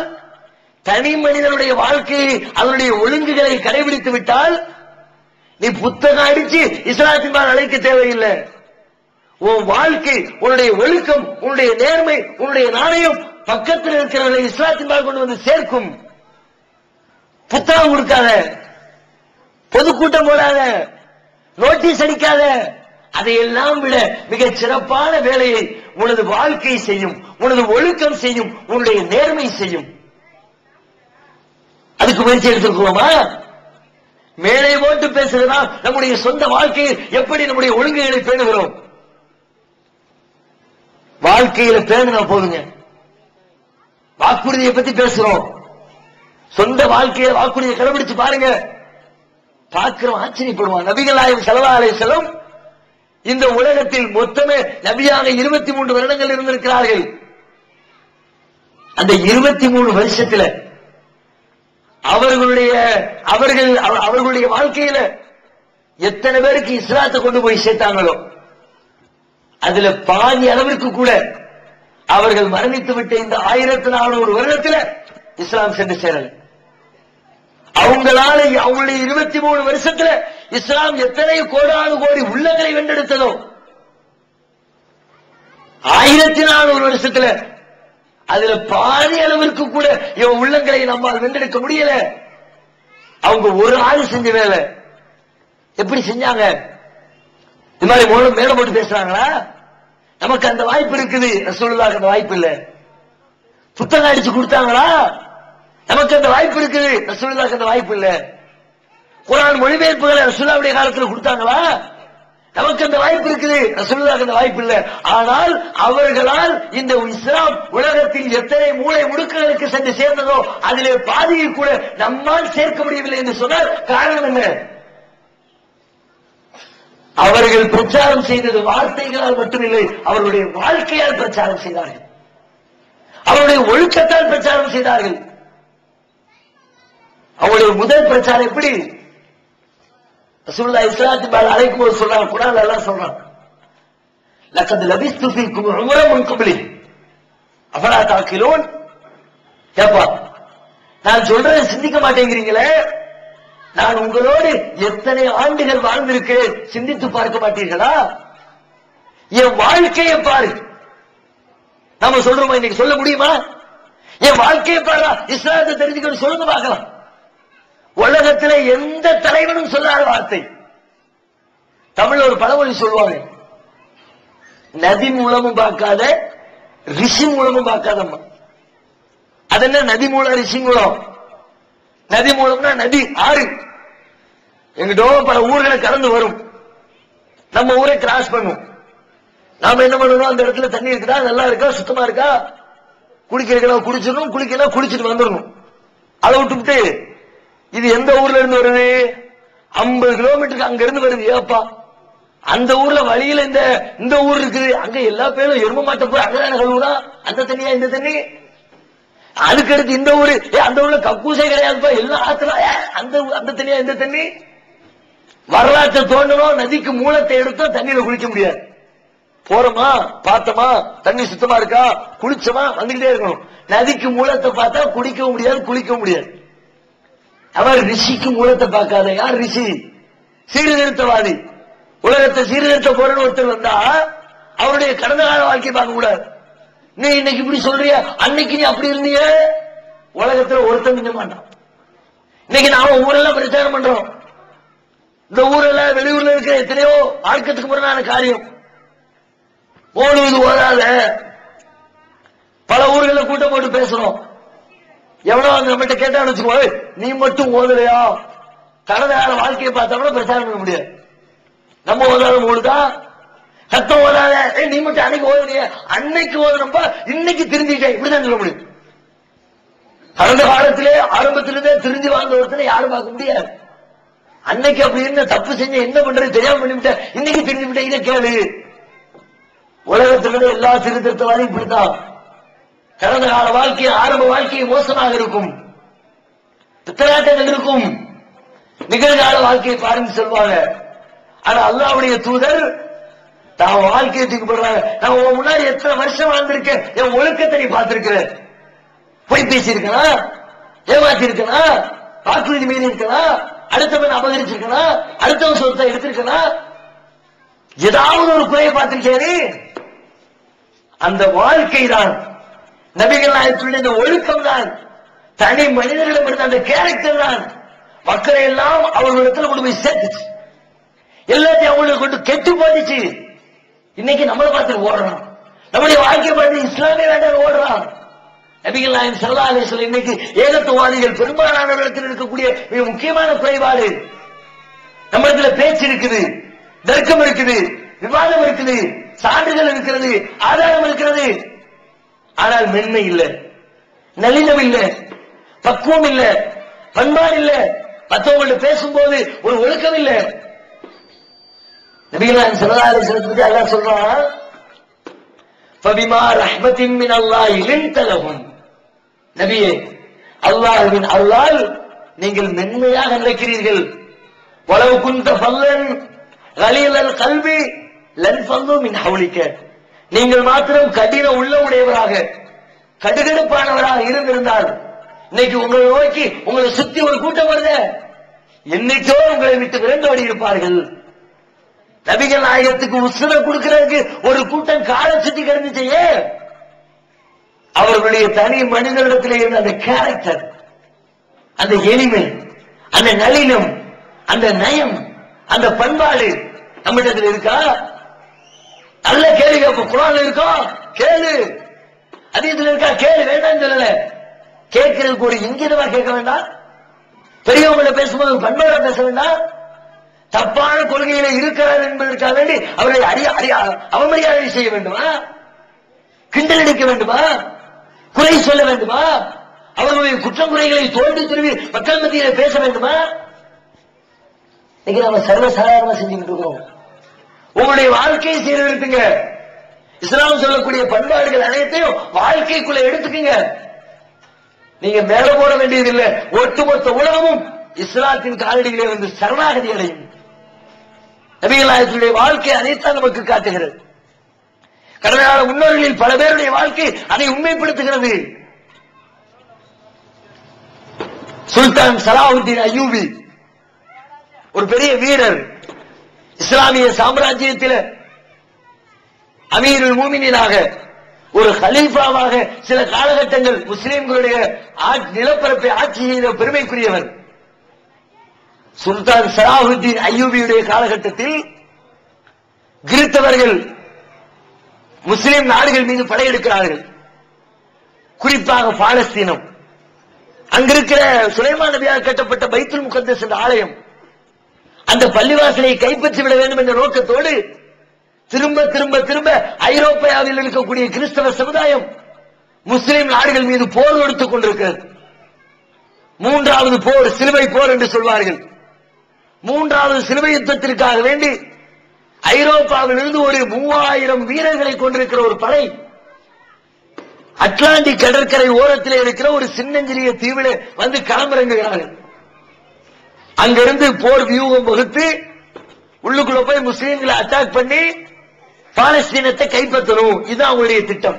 தனி மனிதனுடைய வாழ்க்கையை அதனுடைய ஒழுங்குகளை கடைபிடித்து விட்டால், நீ புத்தகம் அடிச்சு இஸ்லாத்தின் மேல் அழைக்க தேவையில்லை. உன் வாழ்க்கை, உன்னுடைய ஒழுக்கம், உன்னுடைய நேர்மை, உன்னுடைய நாணயம் பக்கத்தில் இருக்கிறவர்களை இஸ்லாத்தின் மேல் கொண்டு வந்து சேர்க்கும். புத்தகம் கொடுக்காத, பொதுக்கூட்டம் போடாத, நோட்டீஸ் அடிக்காத. அதையெல்லாம் விட மிகச் சிறப்பான வேலையை உனது வாழ்க்கை செய்யும், உனது ஒழுக்கம் செய்யும், உன்னுடைய நேர்மை செய்யும். அதுக்கு முயற்சி எடுத்துக்கோமா? மேலே போட்டு பேசுகிறதா நம்முடைய சொந்த வாழ்க்கையில் எப்படி நம்முடைய ஒழுங்குகளை பேணுகிறோம்? வாழ்க்கையில பேணுனா போதுங்க. வாக்குறுதியை பத்தி பேசுறோம், சொந்த வாழ்க்கையை வாக்குறுதியை கடைபிடிச்சு பாருங்க, பார்க்கிறோம், ஆச்சரியப்படுவான். நபிகள் நாயகம் ஸல்லல்லாஹு அலைஹி வஸல்லம் இந்த உலகத்தில் மொத்தமே நபியாக 23 வருடங்கள் இருந்திருக்கிறார்கள். அந்த 23 வருஷத்துல அவர்களுடைய வாழ்க்கையில எத்தனை பேருக்கு இஸ்லாத்தை கொண்டு போய் சேர்த்தாங்களோ அதுல பாதி அளவிற்கு கூட அவர்கள் மரணித்து விட்ட இந்த 1400 வருடத்துல இஸ்லாம் சென்று சேரல. அவங்களால அவங்களுடைய 23 வருஷத்துல இஸ்லாம் எத்தனை கோடானு கோடி உள்ளங்களை வென்றெடுத்ததோ 1400 வருஷத்துல அதுல பாதி அளவிற்கு கூட இவன் உள்ளங்களை நம்மால் வென்றெடுக்க முடியல. அவங்க ஒரு ஆள் செஞ்ச வேலை. எப்படி செஞ்சாங்க? இது மாதிரி மேல போட்டு பேசுறாங்களா? நமக்கு அந்த வாய்ப்பு இருக்குது, ரசூலுல்லாஹ்க்கு அந்த வாய்ப்பு இல்ல. புத்தகம் அடிச்சு கொடுத்தாங்களா? நமக்கு அந்த வாய்ப்பு இருக்குது, ரசூலுல்லாஹ்க்கு அந்த வாய்ப்பு இல்ல. குர்ஆன் மொழிபெயர்ப்புகளை ரசூலுல்லாஹ்வுடைய காலத்தில் கொடுத்தாங்களா? நமக்கு அந்த வாய்ப்பு இருக்குது, ரசூலுல்லாஹ்க்கு அந்த வாய்ப்பு இல்ல. ஆனால் அவர்களால் இந்த இஸ்லாம் உலகத்தில் எத்தனை மூளை முடுக்குகளுக்கு சென்று சேர்ந்ததோ அதிலே பாதியை கூட நம்மால் சேர்க்க முடியவில்லை என்று சொன்னால் காரணம் என்ன? அவர்கள் பிரச்சாரம் செய்தது வார்த்தைகளால் மட்டுமில்லை, அவர்களுடைய வாழ்க்கையால் பிரச்சாரம் செய்தார்கள், அவருடைய ஒழுக்கத்தால் பிரச்சாரம் செய்தார்கள். அவருடைய முதல் பிரச்சாரம் எப்படி? ரசூலுல்லாஹி ஸல்லல்லாஹு அலைஹி அழைக்கும் போது சொல்றாங்க, குர்ஆன்ல எல்லாம் சொல்றாங்க, லக்கத் லபிஸ்து ஃபீக்கும் உம்ரன் மின் கப்லி அஃபலா தாக்கிலூன். ஏப்பா, நான் சொல்றதை சிந்திக்க மாட்டேங்கிறீங்களே, நான் உங்களோடு எத்தனை ஆண்டுகள் வாழ்ந்திருக்கிறேன், சிந்தித்து பார்க்க மாட்டீர்களா? என் வாழ்க்கையை பாரு. நாம சொல்றோமா? இன்னைக்கு சொல்ல முடியுமா? என் வாழ்க்கையை பாரு, இஸ்லாத்தை தெரிஞ்சுக்கணும், சொல்லுங்க பார்க்கலாம். உலகத்தில் எந்த தலைவனும் சொல்லாத வார்த்தை. தமிழ் ஒரு பழமொழி சொல்லுவாங்க, நதி மூலமும் பார்க்காத ரிஷி மூலமும் பார்க்காதம்மா. அது என்ன நதி மூலம் ரிஷி மூலம்? நதி மூலம்னா நதி, ஆறு எங்கிட்டோ பல ஊர்களை கடந்து வரும், நம்ம ஊரை கிராஸ் பண்ணும். நாம என்ன பண்ணணும்? அந்த இடத்துல தண்ணி இருக்குதா, நல்லா இருக்கா, சுத்தமா இருக்கா, குடிக்கிறதுக்கு குடிச்சிடணும், குளிக்கலாம் குளிச்சுட்டு வந்துடணும். அதை விட்டுவிட்டு இது எந்த ஊர்ல இருந்து வருது? 50 கிலோமீட்டருக்கு அங்க இருந்து வருது. ஏப்பா, அந்த ஊர்ல வழியில இந்த ஊர் இருக்குது, அங்க எல்லா பேரும் எரும மாட்ட போய் அங்கதான கழுவுனா, அந்த தண்ணியா இந்த தண்ணி? அதுக்கு அடுத்து இந்த ஊரு, அந்த ஊர்ல கக்கூசே கிடையாதுப்பா, எல்லாம் ஆத்துல, அந்த தண்ணியா இந்த தண்ணி? வரலாற்றை தோண்டணும், நதிக்கு மூலத்தை எடுத்தோம், தண்ணியில குளிக்க முடியாது. போறோமா, பார்த்தோமா, தண்ணி சுத்தமா இருக்கா, குளிச்சோமா, வந்துகிட்டே இருக்கணும். நதிக்கு மூலத்தை பார்த்தா குடிக்கவும் முடியாது, குளிக்கவும் முடியாது. அவர் ரிஷிக்கு மூலத்தை பார்க்காத. யார் ரிஷி? சீர்திருத்தவாதி. உலகத்தை சீர்திருத்த போறன்னு ஒருத்தர் வந்தா அவருடைய கடந்த கால வாழ்க்கையை பார்க்க கூடாது. நீ இன்னைக்கு இப்படி சொல்றிய, அன்னைக்கு நீ அப்படி இருந்தீங்க. உலகத்துல ஒருத்தன் மிஞ்ச மாட்டான். இன்னைக்கு நாம ஊரெல்லாம் பிரச்சாரம் பண்றோம், இந்த ஊரெல்லாம் வெளியூர்ல இருக்கிற எத்தனையோ ஆட்கத்துக்கு முரணான காரியம். ஓடுவது ஓடாத பல ஊர்களை கூட்டம் போட்டு பேசுறோம். எவ்வளவு நம்மகிட்ட கேட்டான்னு வச்சுக்கோ, நீ மட்டும் ஓதலையா, கடந்த கால வாழ்க்கையை பார்த்தா பிரச்சாரம் பண்ண முடியாது. நம்ம ஓதாத ஓடுதா, சத்தம் ஓதாத, நீ மட்டும் அன்னைக்கு ஓதலையே, அன்னைக்கு ஓதுனப்ப இன்னைக்கு திருந்திட்டேன், இப்படிதான் சொல்ல முடியும். கடந்த காலத்திலே ஆரம்பத்திலிருந்தே திருந்தி வாழ்ந்த ஒருத்தனை யாரும் பார்க்க முடியாது. அன்னைக்கு அப்படி இருந்த தப்பு செஞ்ச என்ன பண்றது தெரியாம பண்ணிவிட்டேன், இன்னைக்கு திருந்தி விட்டேன். இதை கேளு. உலகத்திலுள்ள எல்லா சீர்திருத்தவாதியும் இப்படித்தான். கடந்த கால வாழ்க்கை, ஆரம்ப வாழ்க்கை மோசமாக இருக்கும், பித்தலாட்டங்கள் இருக்கும். நிகழ்கால வாழ்க்கையை பாருங்க சொல்வாங்க. ஆனா அல்லாஹ்வுடைய தூதர் தான் வாழ்க்கையை தூக்கி போடுறாங்க. நான் உன் முன்னாடி எத்தனை வருஷம் வாழ்ந்திருக்கேன், என் ஒழுக்கத்தை நீ பார்த்திருக்கிறேன். பொய் பேசியிருக்கனா, ஏமாத்தி இருக்கனா, வாக்குறுதி மீறி இருக்கனா, அடுத்தவன் அபகரிச்சிருக்கனா, அடுத்தவன் சொத்தை எடுத்திருக்கனா, ஏதாவது ஒரு குறையை பார்த்திருக்கேனே. அந்த வாழ்க்கை தான் நபிகள் நாயகத்துடைய இந்த ஒழுக்கம் தான், தனி மனிதர்களிடம் இருந்த அந்த கேரக்டர் தான் மக்களை எல்லாம் அவர்களிடத்தில் கொண்டு போய் சேர்த்துச்சு, எல்லாத்தையும் அவங்களுக்கு கொண்டு கெட்டு போட்டுச்சு. இன்னைக்கு நம்மளை பார்த்து ஓடுறான், நம்முடைய வாழ்க்கை பார்த்து இஸ்லாமே வேண்டாம் ஓடுறான். நபிகள் நாயகம் ஸல்லல்லாஹு அலைஹி வஸல்லம் இன்னைக்கு ஏகத்துவவாதிகள் பெரும்பாலானவர்களிடத்தில் இருக்கக்கூடிய மிக முக்கியமான குறைபாடு, நம்ம இடத்துல பேச்சு இருக்குது, தர்க்கம் இருக்குது, விவாதம் இருக்குது, சான்றுகள் இருக்கிறது, ஆதாரம் இருக்கிறது. ஆனால் மென்மை இல்லை, நளினம் இல்லை, பக்குவம் இல்லை, பண்பாடு இல்லை, மற்றவங்கள்ட்ட பேசும்போது ஒரு ஒழுக்கம் இல்லை. நபிகள் நாயகம் ஸல்லல்லாஹு அலைஹி வஸல்லம் பத்தி அல்லாஹ் சொல்றான், ஃபபிமா ரஹ்மத்தின் மின் அல்லாஹ் லின்த லஹும். நபியே, அல்லாஹ்வின் அருளால் நீங்கள் மென்மையாக நடக்கிறீர்கள். வலவ் குன்த ஃபல்லன் கலீலல் கல்பி லன் ஃபல்லு மின் ஹவ்லிக. நீங்கள் மாத்திரம் கடின உள்ளமுடையவராக, கடுகடுப்பானவராக இருந்திருந்தால் இன்னைக்கு உங்களை நோக்கி உங்களை சுத்தி ஒரு கூட்டம் வருது, என்னைக்கோ உங்களை விட்டு விரண்டோடி இருப்பார்கள். நபிகள் நாயகத்துக்கு உசுர கொடுக்கிறதுக்கு ஒரு கூட்டம் காலை சுத்தி கிடந்துச்சே, அவர்களுடைய தனி மனிதனிடத்தில் இருந்த அந்த கேரக்டர், அந்த எளிமை, அந்த நளினம், அந்த நயம், அந்த பண்பாடு நம்மிடத்தில் இருக்கா? நல்ல கேள்வி கேட்போம். குர்ஆன்ல இருக்கா? கேளு. ஹதீஸ்ல இருக்கா? கேளு. வேண்டாம் சொல்லல. கேட்கிறதுக்கு ஒரு இங்கிதமா கேட்க வேண்டாம், பெரியவங்களை பேசும்போது பண்பாடா பேச வேண்டாம், தப்பான கொள்கையில இருக்கிறார் என்பதற்காக வேண்டி அவர்களை அவமரியாதை செய்ய வேண்டுமா? கிண்டல் அடிக்க வேண்டுமா? குறை சொல்ல வேண்டுமா? அவர்களுடைய குற்றம் குறைகளை தோண்டி துருவி மக்கள் மத்தியில பேச வேண்டுமா? இன்னைக்கு நம்ம சர்வசாதாரணமா செஞ்சுக்கிட்டு இருக்கிறோம். உங்களுடைய வாழ்க்கையை சீர்திருத்துங்க. இஸ்லாம் சொல்லக்கூடிய பண்பாடுகள் அனைத்தையும் வாழ்க்கைக்குள்ள எடுத்துக்கங்க. நீங்க மேல போட வேண்டியதில்லை. ஒட்டுமொத்த உலகமும் இஸ்லாத்தின் காலடிகளே வந்து சரணாகதி அடையும். நபிகள் நாயகத்துடைய வாழ்க்கை அதைத்தான் நமக்கு காட்டுகிறது. கடந்த முன்னோர்களில் பல பேருடைய வாழ்க்கை அதை உண்மைப்படுத்துகிறது. சுல்தான் சலாஹுத்தீன் அய்யூபி ஒரு பெரிய வீரர். இஸ்லாமிய சாம்ராஜ்யத்தில் அமீருல் மூமினீனாக ஒரு கலீஃபாவாக சில காலகட்டங்கள் முஸ்லிம்களுடைய நிலப்பரப்பை ஆட்சி செய்த பெருமைக்குரியவர். சுல்தான் சலாஹுத்தீன் அய்யூபியுடைய காலகட்டத்தில் கிறிஸ்தவர்கள் முஸ்லிம் நாடுகள் மீது படையெடுக்கிறார்கள். குறிப்பாக பாலஸ்தீனம். அங்கிருக்கிற சுலைமான் நபியால் கட்டப்பட்ட பைத்துல் முகத்தஸ் என்ற ஆலயம், அந்த பள்ளிவாசலை கைப்பற்றி விட வேண்டும் என்ற நோக்கத்தோடு திரும்ப திரும்ப திரும்ப ஐரோப்பாவில் இருக்கக்கூடிய கிறிஸ்தவ சமுதாயம் முஸ்லிம் நாடுகள் மீது போர் தொடுத்துக் கொண்டிருக்கிறது. மூன்றாவது போர், சிலுவை போர் என்று சொல்வார்கள். மூன்றாவது சிலுவை யுத்தத்திற்காக வேண்டி ஐரோப்பாவிலிருந்து ஒரு 3000 வீரர்களை கொண்டிருக்கிற ஒரு படை அட்லாண்டிக் கடற்கரை ஓரத்தில் இருக்கிற ஒரு சின்னஞ்சிறிய தீவில் வந்து களமிறங்குகிறார்கள். அங்கிருந்து போர் வியூகம் வகுத்து உள்ளுக்குள்ள போய் முஸ்லீம்களை அட்டாக் பண்ணி பாலஸ்தீனத்தை கைப்பற்றணும். இதுதான் அவங்களுடைய திட்டம்.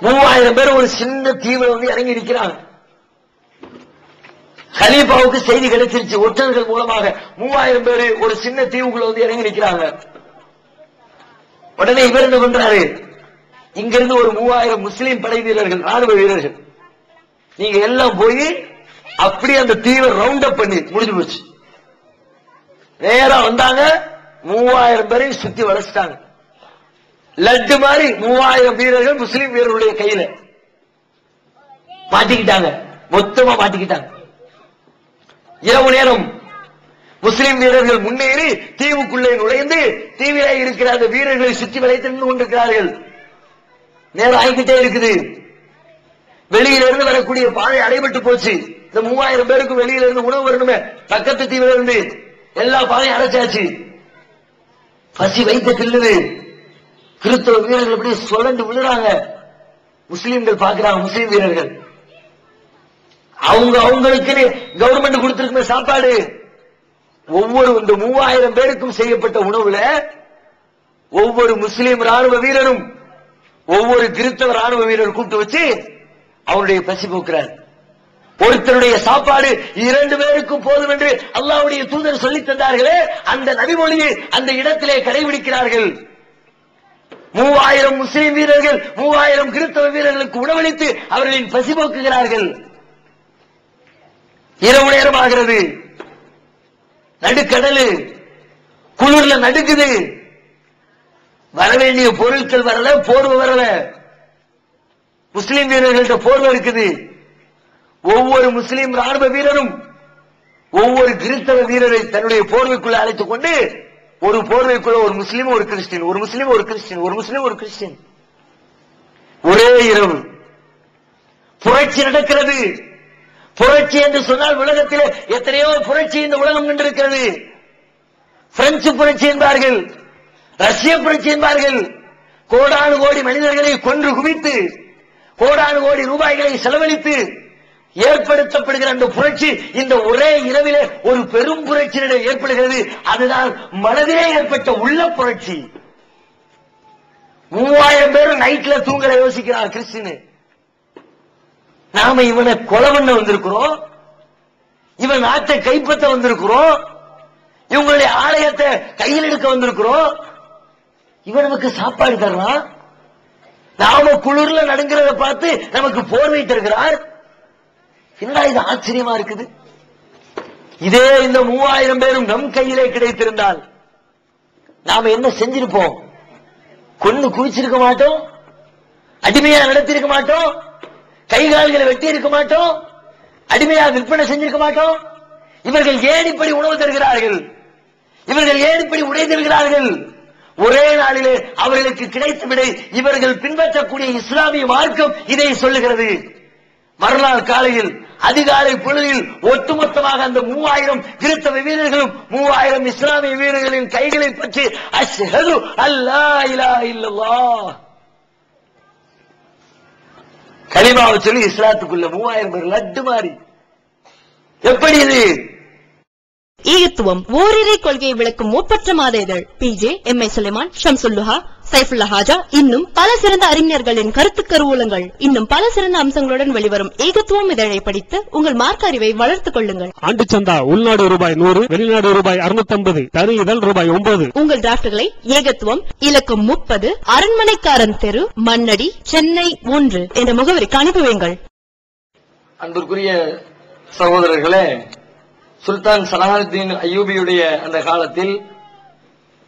3000 பேர் ஒரு சின்ன தீவில் வந்து இறங்கி இருக்கிறாங்க. கலீஃபாவுக்கு செய்தி கிடைச்சிருச்சு ஒற்றர்கள் மூலமாக. 3000 பேர் ஒரு சின்ன தீவுக்குள்ள வந்து இறங்கி நிற்கிறாங்க. உடனே இவர் என்ன பண்றாரு, இங்கிருந்து ஒரு 3000 முஸ்லீம் படை வீரர்கள், ராணுவ வீரர்கள், நீங்க எல்லாம் போய் அப்படி அந்த தீவை ரவுண்ட் அப் பண்ணி முடிஞ்சு போச்சு. நேரா வந்தாங்க, 3000 பேரையும் சுத்தி வளைச்சிட்டாங்க. லட்டு மாதிரி 3000 வீரர்கள் முஸ்லீம் வீரர்களுடைய கையில மாட்டிக்கிட்டாங்க, மொத்தமா மாட்டிக்கிட்டாங்க. இரவு நேரம் முஸ்லிம் வீரர்கள் முன்னேறி தீவுக்குள்ளே நுழைந்து தீவிலே இருக்கிற அந்த வீரர்களை சுற்றி வளைத்து நின்று கொண்டிருக்கிறார்கள். நேரம் ஆகிக்கிட்டே இருக்குது. வெளியிலிருந்து வரக்கூடிய பாதை அடைபட்டு போச்சு. இந்த 3000 பேருக்கு வெளியிலிருந்து உணவு வரணுமே, பக்கத்து தீவில இருந்து எல்லா பாதையும் அடைச்சாச்சு. பசி வைத்த கிள்ளுது. கிறிஸ்தவ வீரர்கள் அப்படியே சுழண்டு விழுறாங்க. முஸ்லீம்கள் பார்க்கிறாங்க, முஸ்லீம் வீரர்கள் அவங்களுக்கு கவர்மெண்ட் கொடுத்திருக்குமே சாப்பாடு. ஒவ்வொரு இந்த 3000 பேருக்கும் செய்யப்பட்ட உணவுல ஒவ்வொரு முஸ்லீம் ராணுவ வீரரும் ஒவ்வொரு கிறிஸ்தவ ராணுவ வீரர் கூப்பிட்டு வச்சு அவருடைய பசி போக்குறார். ஒருத்தருடைய சாப்பாடு 2 பேருக்கும் போதும் என்று அல்லாஹ்வுடைய தூதர் சொல்லி தந்தார்களே, அந்த நபிமொழியை அந்த இடத்திலே கடைபிடிக்கிறார்கள். 3000 முஸ்லீம் வீரர்கள் 3000 கிறிஸ்தவ வீரர்களுக்கு உணவளித்து அவர்களின் பசி போக்குகிறார்கள். இரவு நேரம் ஆகிறது, நடுக்கடலு, குளிர்ல நடுக்குது. வரவேண்டிய பொருட்கள் வரல, போர்வை வரல. முஸ்லீம் வீரர்கள்ட்ட போர்வை இருக்குது. ஒவ்வொரு முஸ்லீம் ராணுவ வீரரும் ஒவ்வொரு கிறிஸ்தவ வீரரை தன்னுடைய போர்வைக்குள்ள அழைத்துக் கொண்டு, ஒரு போர்வைக்குள்ள ஒரு முஸ்லீம் ஒரு கிறிஸ்டின், ஒரு முஸ்லீம் ஒரு கிறிஸ்டின், ஒரு முஸ்லீம் ஒரு கிறிஸ்டின். ஒரே இரவு புரட்சி நடக்கிறது. புரட்சி என்று சொன்னால் உலகத்தில் எத்தனையோ புரட்சி இந்த உலகம் கண்டிருக்கிறது. பிரெஞ்சு புரட்சி என்பார்கள், ரஷ்ய புரட்சி என்பார்கள். கோடானு கோடி மனிதர்களை கொன்று குவித்து கோடானு கோடி ரூபாய்களை செலவழித்து ஏற்படுத்தப்படுகிற அந்த புரட்சி இந்த ஒரே இரவிலே ஒரு பெரும் புரட்சியிட ஏற்படுகிறது. அதுதான் மனதிலே ஏற்பட்ட உள்ள புரட்சி. 3000 பேர் நைட்ல தூங்கல யோசிக்கிறார் கிறிஸ்டின். நாம இவனை கொலை பண்ண வந்திருக்கிறோம், இவன் நாட்டை கைப்பற்ற வந்திருக்கிறோம், இவங்களுடைய ஆலயத்தை கையில் எடுக்க வந்திருக்கிறோம், இவன் நமக்கு சாப்பாடு தரலாம், நாம குளிர்ல நடுங்கிறத பார்த்து நமக்கு போர்வை தருகிறார். என்னடா இது ஆச்சரியமா இருக்குது. இதே இந்த 3000 பேரும் நம் கையிலே கிடைத்திருந்தால் நாம என்ன செஞ்சிருப்போம்? கொண்டு குவிச்சிருக்க மாட்டோம், அடிமையா நடத்திருக்க மாட்டோம், கை கால்களை வெட்டி இருக்க மாட்டோம், அடிமையா விற்பனை செஞ்சிருக்க மாட்டோம். இவர்கள் ஏன் இப்படி உணவு தருகிறார்கள்? இவர்கள் ஏன் இப்படி உடை தருகிறார்கள்? ஒரே நாளிலே அவர்களுக்கு கிடைத்த விடை இவர்கள் பின்பற்றக்கூடிய இஸ்லாமிய மார்க்கம் இதை சொல்லுகிறது. மறுநாள் காலையில் அதிகாலை பொழுதில் ஒட்டுமொத்தமாக அந்த 3000 கிறிஸ்தவ வீரர்களும் 3000 இஸ்லாமிய வீரர்களின் கைகளை பற்றி அஷ்ஹது அல்லா இலாஹ இல்லல்லாஹ் கலிமாவை சொல்லி இஸ்லாத்துக்குள்ள 3000 பேர் லட்டு மாறி. எப்படி இது? ஈகத்துவம் ஓரிரை கொள்கையை விளக்கும் ஒப்பற்ற மாத இதழ் PJ MI சுலைமான், ஷம்சுல்லுஹா, சைஃபுல்லா ஹாஜா, இன்னும் பல சிறந்த அறிஞர்களின் கருத்து கருவூலங்கள், இன்னும் பல சிறந்த அம்சங்களுடன் வெளிவரும் ஏகத்துவம் இதழை படித்து உங்கள் மார்க்க அறிவை வளர்த்துக் கொள்ளுங்கள். ஆண்டு சந்தா உள்நாடு ரூபாய் 100, வெளிநாடு ரூபாய் 650, தனி இதழ் ரூபாய் 9. உங்கள் டிராப்ட்களை ஏகத்துவம், இலக்கம் 30, அரண்மனைக்காரன் தெரு, மண்ணடி, சென்னை 1 என்ற முகவரிக்கு அனுப்புவீங்கள். அன்பிற்குரிய சகோதரர்களே, சுல்தான் சலாஹுத்தீன் அய்யூபியுடைய அந்த காலத்தில்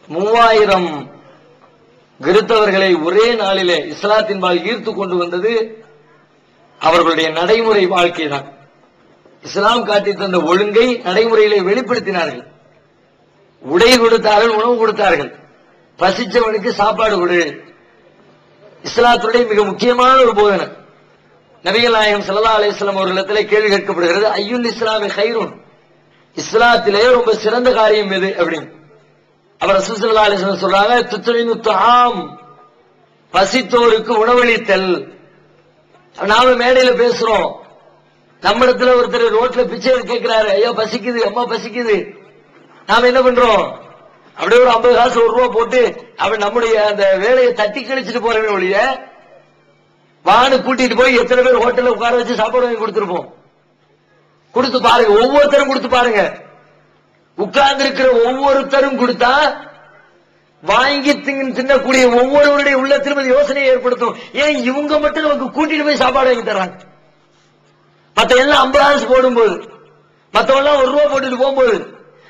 3000 கிறிஸ்தவர்களை ஒரே நாளிலே இஸ்லாத்தின்பால் ஈர்த்து கொண்டு வந்தது அவர்களுடைய நடைமுறை வாழ்க்கை தான். இஸ்லாம் காட்டி தந்த ஒழுங்கை நடைமுறையிலே வெளிப்படுத்தினார்கள். உடை கொடுத்தார்கள், உணவு கொடுத்தார்கள். பசிச்சவனுக்கு சாப்பாடு கொடு. இஸ்லாத்துடைய மிக முக்கியமான ஒரு போதனை. நபிகள் நாயகம் ஸல்லல்லாஹு அலைஹி வஸல்லம் அவர்களிடத்திலே கேள்வி கேட்கப்படுகிறது, ஐயுல் இஸ்லாமி கைருன், இஸ்லாத்திலே ரொம்ப சிறந்த காரியம் எது அப்படின்னு. அவர் ரசூல் ஸல்லல்லாஹு அலைஹி வஸல்லம் சொல்றாங்க, துத்இமு துஆம், பசித்தோருக்கு உணவளித்தல். நாம மேடையில பேசுறோம், நம்ம இடத்துல ஒருத்தர் ரோட்ல பிச்சை கேட்கிறாரு, ஐயா பசிக்குது, அம்மா பசிக்குது. நாம என்ன பண்றோம்? அப்படியே ஒரு 50 காசு 1 ரூபா போட்டு அவன் நம்முடைய அந்த வேலையை தட்டி கழிச்சிட்டு போறவே ஒழிய வானு கூட்டிட்டு போய் எத்தனை பேர் ஹோட்டல்ல உட்கார வச்சு சாப்பாடு வாங்கி கொடுத்துருப்போம். கொடுத்து பாருங்க, ஒவ்வொருத்தரும் கொடுத்து பாருங்க. உட்கார்ந்து இருக்கிற ஒவ்வொருத்தரும் கொடுத்தா வாங்கி தின்னக்கூடிய ஒவ்வொருவருடைய உள்ளத்திலும் அது யோசனையை ஏற்படுத்தும். ஏன் இவங்க மட்டும் நமக்கு கூட்டிட்டு போய் சாப்பாடு வாங்கி தர்றாங்க? மத்த எல்லாம் 50 காசு போடும்போது, மத்தவெல்லாம் 1 ரூபா போட்டுட்டு போகும்போது,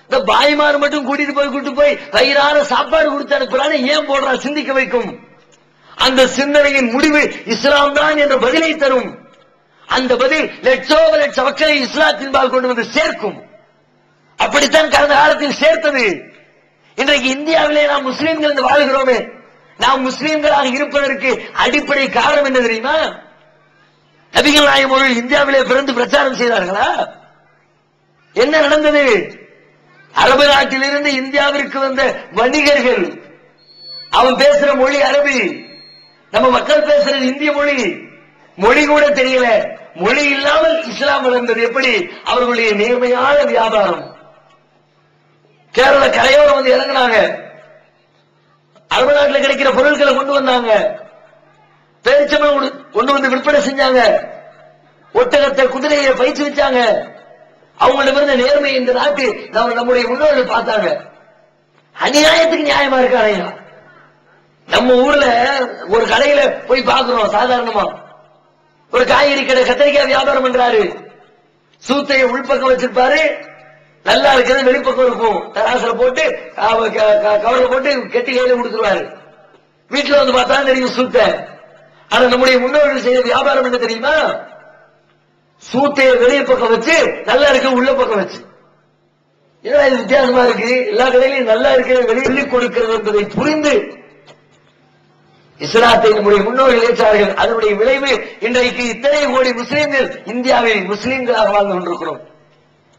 இந்த பாய்மார் மட்டும் கூட்டிட்டு போய் வயிறார சாப்பாடு கொடுத்து அனுப்புறான்னு ஏன் போடுறான்? சிந்திக்க வைக்கும். அந்த சிந்தனையின் முடிவு இஸ்லாம் தான் என்ற பதிலை தரும். அந்த பதில் லட்ச மக்களை இஸ்லாத்தின்பால் கொண்டு வந்து சேர்க்கும். அப்படித்தான் கடந்த காலத்தில் சேர்த்தது. இன்றைக்கு இந்தியாவிலே நாம் முஸ்லீம்கள் என்று வாழ்கிறோமே, நாம் முஸ்லீம்களாக இருப்பதற்கு அடிப்படை காரணம் என்ன தெரியுமா? நபிகள் நாயகம் அவர்கள் இந்தியாவிலே பிறந்து பிரச்சாரம் செய்தார்களா? என்ன நடந்தது? அரபு நாட்டிலிருந்து இந்தியாவிற்கு வந்த வணிகர்கள், அவன் பேசுற மொழி அரபி, நம்ம மக்கள் பேசுறது இந்திய மொழி. மொழி கூட தெரியல. மொழி இல்லாமல் இஸ்லாம் வளர்ந்தது எப்படி? அவர்களுடைய நேர்மையான வியாபாரம். கேரள கரையோரம் வந்து இறங்கினாங்க, அரபு நாட்டில் கிடைக்கிற பொருட்களை கொண்டு வந்தாங்க, பேரிச்சம்பழம் கொண்டு வந்து விற்பனை செஞ்சாங்க, ஒட்டகத்தை குதிரையை பயிற்சி வச்சாங்க. அவங்கள்ட்ட இருந்த நேர்மை இந்த நாட்டு நம்முடைய முன்னோர்கள் பார்த்தாங்க. அநியாயத்துக்கு நியாயமா இருக்காங்க. நம்ம ஊர்ல ஒரு கடையில போய் பார்க்கிறோம், சாதாரணமா ஒரு காய்கறி கடை, கத்திரிக்காய் வியாபாரம் பண்றாரு. சூத்தையை உள்பக்கம் வச்சிருப்பாரு, நல்லா இருக்கிறது வெளிப்பக்கம் இருக்கும். தராசுல போட்டு கவர்ல போட்டு கெட்டி கையில கொடுத்துருவாரு. வீட்டுல வந்து பார்த்தா தெரியும் சூத்தை. ஆனா நம்முடைய முன்னோர்கள் செய்த வியாபாரம் என்ன தெரியுமா? சூத்தையை வெளிய பக்கம் வச்சு, நல்லா இருக்கு உள்ள பக்கம் வச்சு. ஏன்னா இது வித்தியாசமா இருக்கு, எல்லா கடையிலையும் நல்லா இருக்கிறது வெளியே கொடுக்கிறது என்பதை புரிந்து இஸ்லாத்தை நம்முடைய முன்னோர்கள் ஏற்றார்கள். அதனுடைய விளைவு இன்றைக்கு இத்தனை கோடி முஸ்லீம்கள் இந்தியாவில் முஸ்லீம்களாக வாழ்ந்து கொண்டிருக்கிறோம்.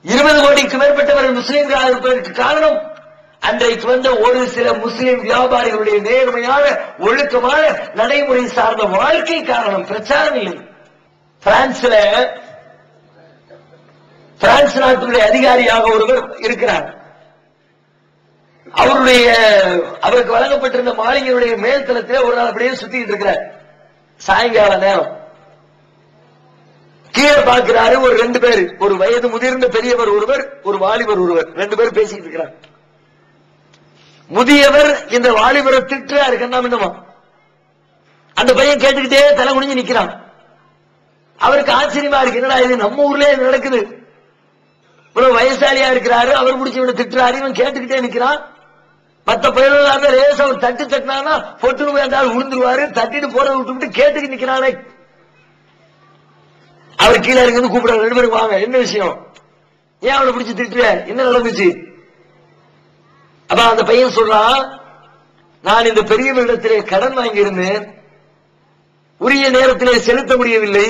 20 கோடிக்கு மேற்பட்டவர்கள் முஸ்லீம்களாக இருப்பதற்கு காரணம் அன்றைக்கு வந்த ஒரு சில முஸ்லீம் வியாபாரிகளுடைய நேர்மையான ஒழுக்கமான நடைமுறை சார்ந்த வாழ்க்கை காரணம், பிரச்சாரம் இல்லை. பிரான்ஸ் நாட்டுடைய அதிகாரியாக ஒருவர் இருக்கிறார். அவருக்கு வழங்கப்பட்டிருந்த மாளிகையுடைய மேல்தளத்திலே ஒரு நாள் அப்படியே சுத்திட்டு இருக்கிறார். சாயங்கால நேரம் கீழே பார்க்கிறாரு, ஒரு 2 பேர், ஒரு வயது முதிர்ந்த பெரியவர் ஒருவர், ஒரு வாலிபர் ஒருவர், 2 பேர் பேசிட்டு இருக்கிறார். முதியவர் இந்த வாலிபரை திட்டுறாரு கண்ணாமின்னமா. அந்த பையன் கேட்டுக்கிட்டே தலை குனிஞ்சு நிக்கிறான். அவருக்கு ஆச்சரியமா இருக்கு, என்னடா இது நம்ம ஊர்லயே நடக்குது. ஒரு வயசாலியா இருக்கிறாரு, அவர் பிடிச்சி இவனை திட்டுறாரு, இவன் கேட்டுக்கிட்டே நிக்கிறான். மத்த பயிர்கள் லேசா ஒரு தட்டினா பொட்டுன்னு போய் அந்த ஆள் விழுந்துருவாரு. தட்டிட்டு போறதை விட்டு கேட்டுக்கு நிக்கிறானே. அவர் கீழே இருந்து கூப்பிடுறாரு, 2 பேரும் வாங்க, என்ன விஷயம், ஏன் அவனை பிடிச்சி திட்டுற, என்ன நடந்துச்சு? அப்ப அந்த பையன் சொல்றான், நான் இந்த பெரியவரிடத்திலே கடன் வாங்கி இருந்தேன், உரிய நேரத்திலே செலுத்த முடியவில்லை,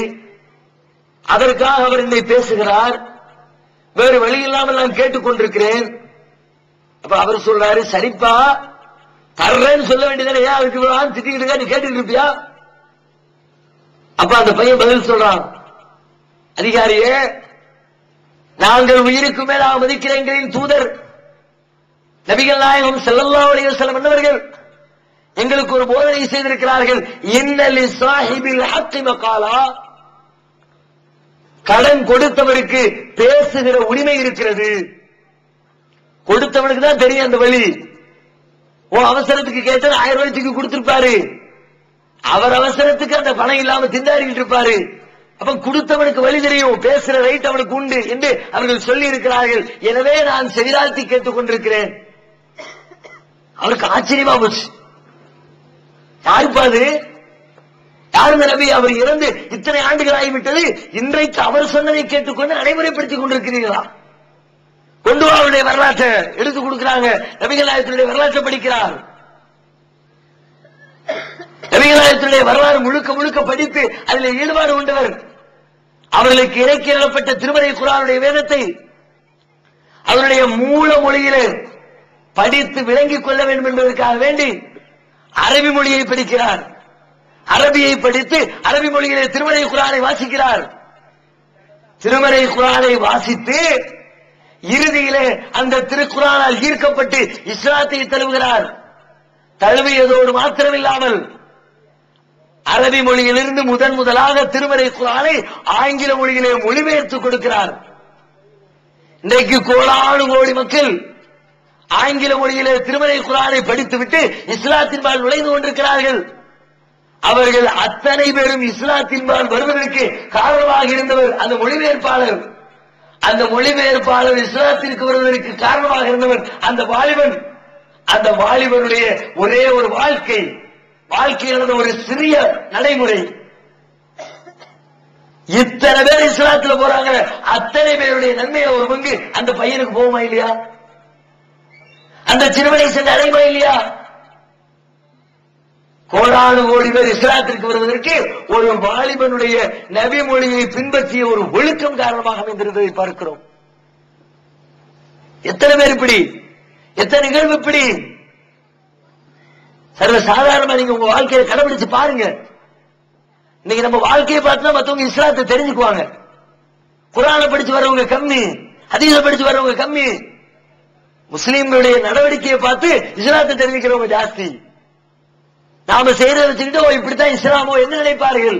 அதற்காக அவர் என்னை பேசுகிறார், வேறு வழி இல்லாமல் நான் கேட்டுக்கொண்டிருக்கிறேன். அப்ப அவர் சொல்றாரு, சரிப்பா தர்றேன்னு சொல்ல வேண்டியதானே, ஏன் அதுக்கு திட்டிக்கிட்டு இருக்க, நீ கேட்டுக்கிட்டு இருப்பியா? அப்ப அந்த பையன் பதில் சொல்றான், அதிகாரியே, நாங்கள் உயிருக்கு மேல மதிக்கிற எங்களின் தூதர் நபிகள் நாயகம் ஸல்லல்லாஹு அலைஹி வஸல்லம் என்பவர்கள் எங்களுக்கு ஒரு போதனை செய்திருக்கிறார்கள். இன்னலி சாஹிபில் ஹக்கி மகாலா, கடன் கொடுத்தவருக்கு பேசுகிற உரிமை இருக்கிறது. கொடுத்தவனுக்கு தான் தெரியும் அந்த வழி. அவசரத்துக்கு கேட்ட 1000 ரூபாய்க்கு கொடுத்திருப்பாரு, அவர் அவசரத்துக்கு அந்த பணம் இல்லாம திண்டாடிட்டு இருப்பாரு. அப்ப கொடுத்தவனுக்கு வழி தெரியும், பேசுற ரைட் அவனுக்கு உண்டு என்று அவர்கள் சொல்லி இருக்கிறார்கள். எனவே நான் செவிதாழ்த்தி கேட்டுக் கொண்டிருக்கிறேன். அவருக்கு ஆச்சரியமா போச்சு, யாருப்பாது, யாருங்க நபி, அவர் இறந்து இத்தனை ஆண்டுகள் ஆகிவிட்டது, இன்றைக்கு அவர் சொன்னதை கேட்டுக்கொண்டு நடைமுறைப்படுத்திக் கொண்டிருக்கிறீர்களா? கொண்டு அவருடைய வரலாற்றை எடுத்து கொடுக்கிறாங்க. நபிகள் நாயகத்தினுடைய வரலாற்றை படிக்கிறார். நபிகள் நாயகத்தினுடைய வரலாறு முழுக்க முழுக்க படித்து அதில் ஈடுபாடு கொண்டவர். அவர்களுக்கு இறக்கி எழுதப்பட்ட திருமறை குர்ஆனுடைய வேதத்தை அவருடைய மூல மொழியிலே படித்து விளங்கிக் கொள்ள வேண்டும் என்பதற்காக வேண்டி அரபி மொழியை படிக்கிறார். அரபியை படித்து அரபி மொழியிலே திருமறை குர்ஆனை வாசிக்கிறார். திருமறை குர்ஆனை வாசித்து இறுதியிலே அந்த திருக்குர்ஆனால் ஈர்க்கப்பட்டு இஸ்லாத்தை தழுவுகிறார். தழுவியதோடு மாத்திரமில்லாமல் அரபி மொழியிலிருந்து முதலாக திருமறை குர்ஆனை ஆங்கில மொழியிலே மொழிபெயர்த்து கொடுக்கிறார். இன்றைக்கு கோடானு கோடி மக்கள் ஆங்கில மொழியிலே திருமறை குர்ஆனை படித்துவிட்டு இஸ்லாத்தின்பால் நுழைந்து கொண்டிருக்கிறார்கள். அவர்கள் அத்தனை பேரும் இஸ்லாத்தின்பால் வருவதற்கு காரணமாக இருந்தவர் அந்த மொழிபெயர்ப்பாளர். அந்த மொழிபெயர்ப்பாளர் இஸ்லாத்திற்கு வருவதற்கு காரணமாக இருந்தவர் அந்த வாலிபன். அந்த வாலிபனுடைய ஒரே ஒரு வாழ்க்கையில் நடந்த ஒரு சிறிய நடைமுறை. இத்தனை பேர் இஸ்லாத்துல போறாங்க, அத்தனை பேருடைய நன்மையை ஒரு பங்கு அந்த பையனுக்கு போகுமா இல்லையா? அந்த சிறுவனை சென்று அடையுமா இல்லையா? கோடானு கோடி பேர் இஸ்லாத்திற்கு வருவதற்கு ஒரு வாலிபனுடைய நபி மொழியை பின்பற்றிய ஒரு ஒழுக்கம் காரணமாக அமைந்திருந்ததை பார்க்கிறோம். எத்தனை பேர் இப்படி, எத்தனை நிகழ்வு இப்படி சர்வ சாதாரணமா நீங்க உங்க வாழ்க்கையை கடைபிடிச்சு பாருங்க. இன்னைக்கு நம்ம வாழ்க்கையை பார்த்தா மத்தவங்க இஸ்லாத்தை தெரிஞ்சுக்குவாங்க. குர்ஆனை படிச்சு வரவங்க கம்மி, ஹதீஸை படிச்சு வரவங்க கம்மி. முஸ்லிம்களுடைய நடவடிக்கையை பார்த்து இஸ்லாத்தை தெரிஞ்சுக்கிறவங்க ஜாஸ்தி. நாம செய்யறதை வச்சுக்கிட்டு இப்படித்தான் இஸ்லாமோ என்ன நினைப்பார்கள்?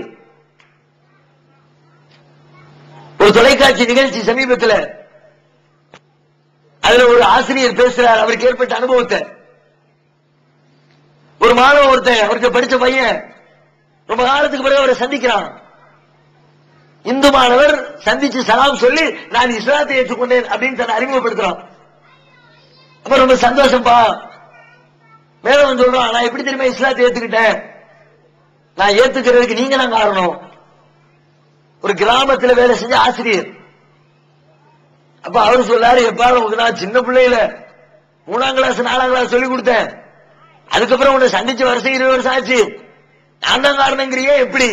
ஒரு தொலைக்காட்சி நிகழ்ச்சி சமீபத்தில், அதுல ஒரு ஆசிரியர் பேசுறார் அவருக்கு ஏற்பட்ட அனுபவத்தை. ஒரு மாணவன் ஒருத்தன், அவருக்கு படிச்ச பையன் ரொம்ப காலத்துக்கு பிறகு அவரை சந்திக்கிறான். இந்து மாணவர் சந்திச்சு சலாம் சொல்லி நான் இஸ்லாத்தை ஏற்றுக்கொண்டேன் அப்படின்னு தன்னை அறிமுகப்படுத்துறான். அப்ப ரொம்ப சந்தோஷம்பா. மேல வந்து சொல்றான், நான் எப்படி தெரியுமா இஸ்லாத்தை ஏத்துக்கிட்டேன், நான் ஏத்துக்கிறதுக்கு நீங்க தான் காரணம். ஒரு கிராமத்துல வேலை செஞ்ச ஆசிரியர். அப்ப அவரு சொல்றாரு, எப்பா உங்களுக்கு நான் சின்ன பிள்ளையில 3ஆம் கிளாஸ் 4ஆம் கிளாஸ் சொல்லி கொடுத்தேன், அதுக்கப்புறம் உன்னை சந்திச்ச வருஷம் 20 வருஷம் ஆச்சு, நான் தான் காரணங்கிறியே எப்படி?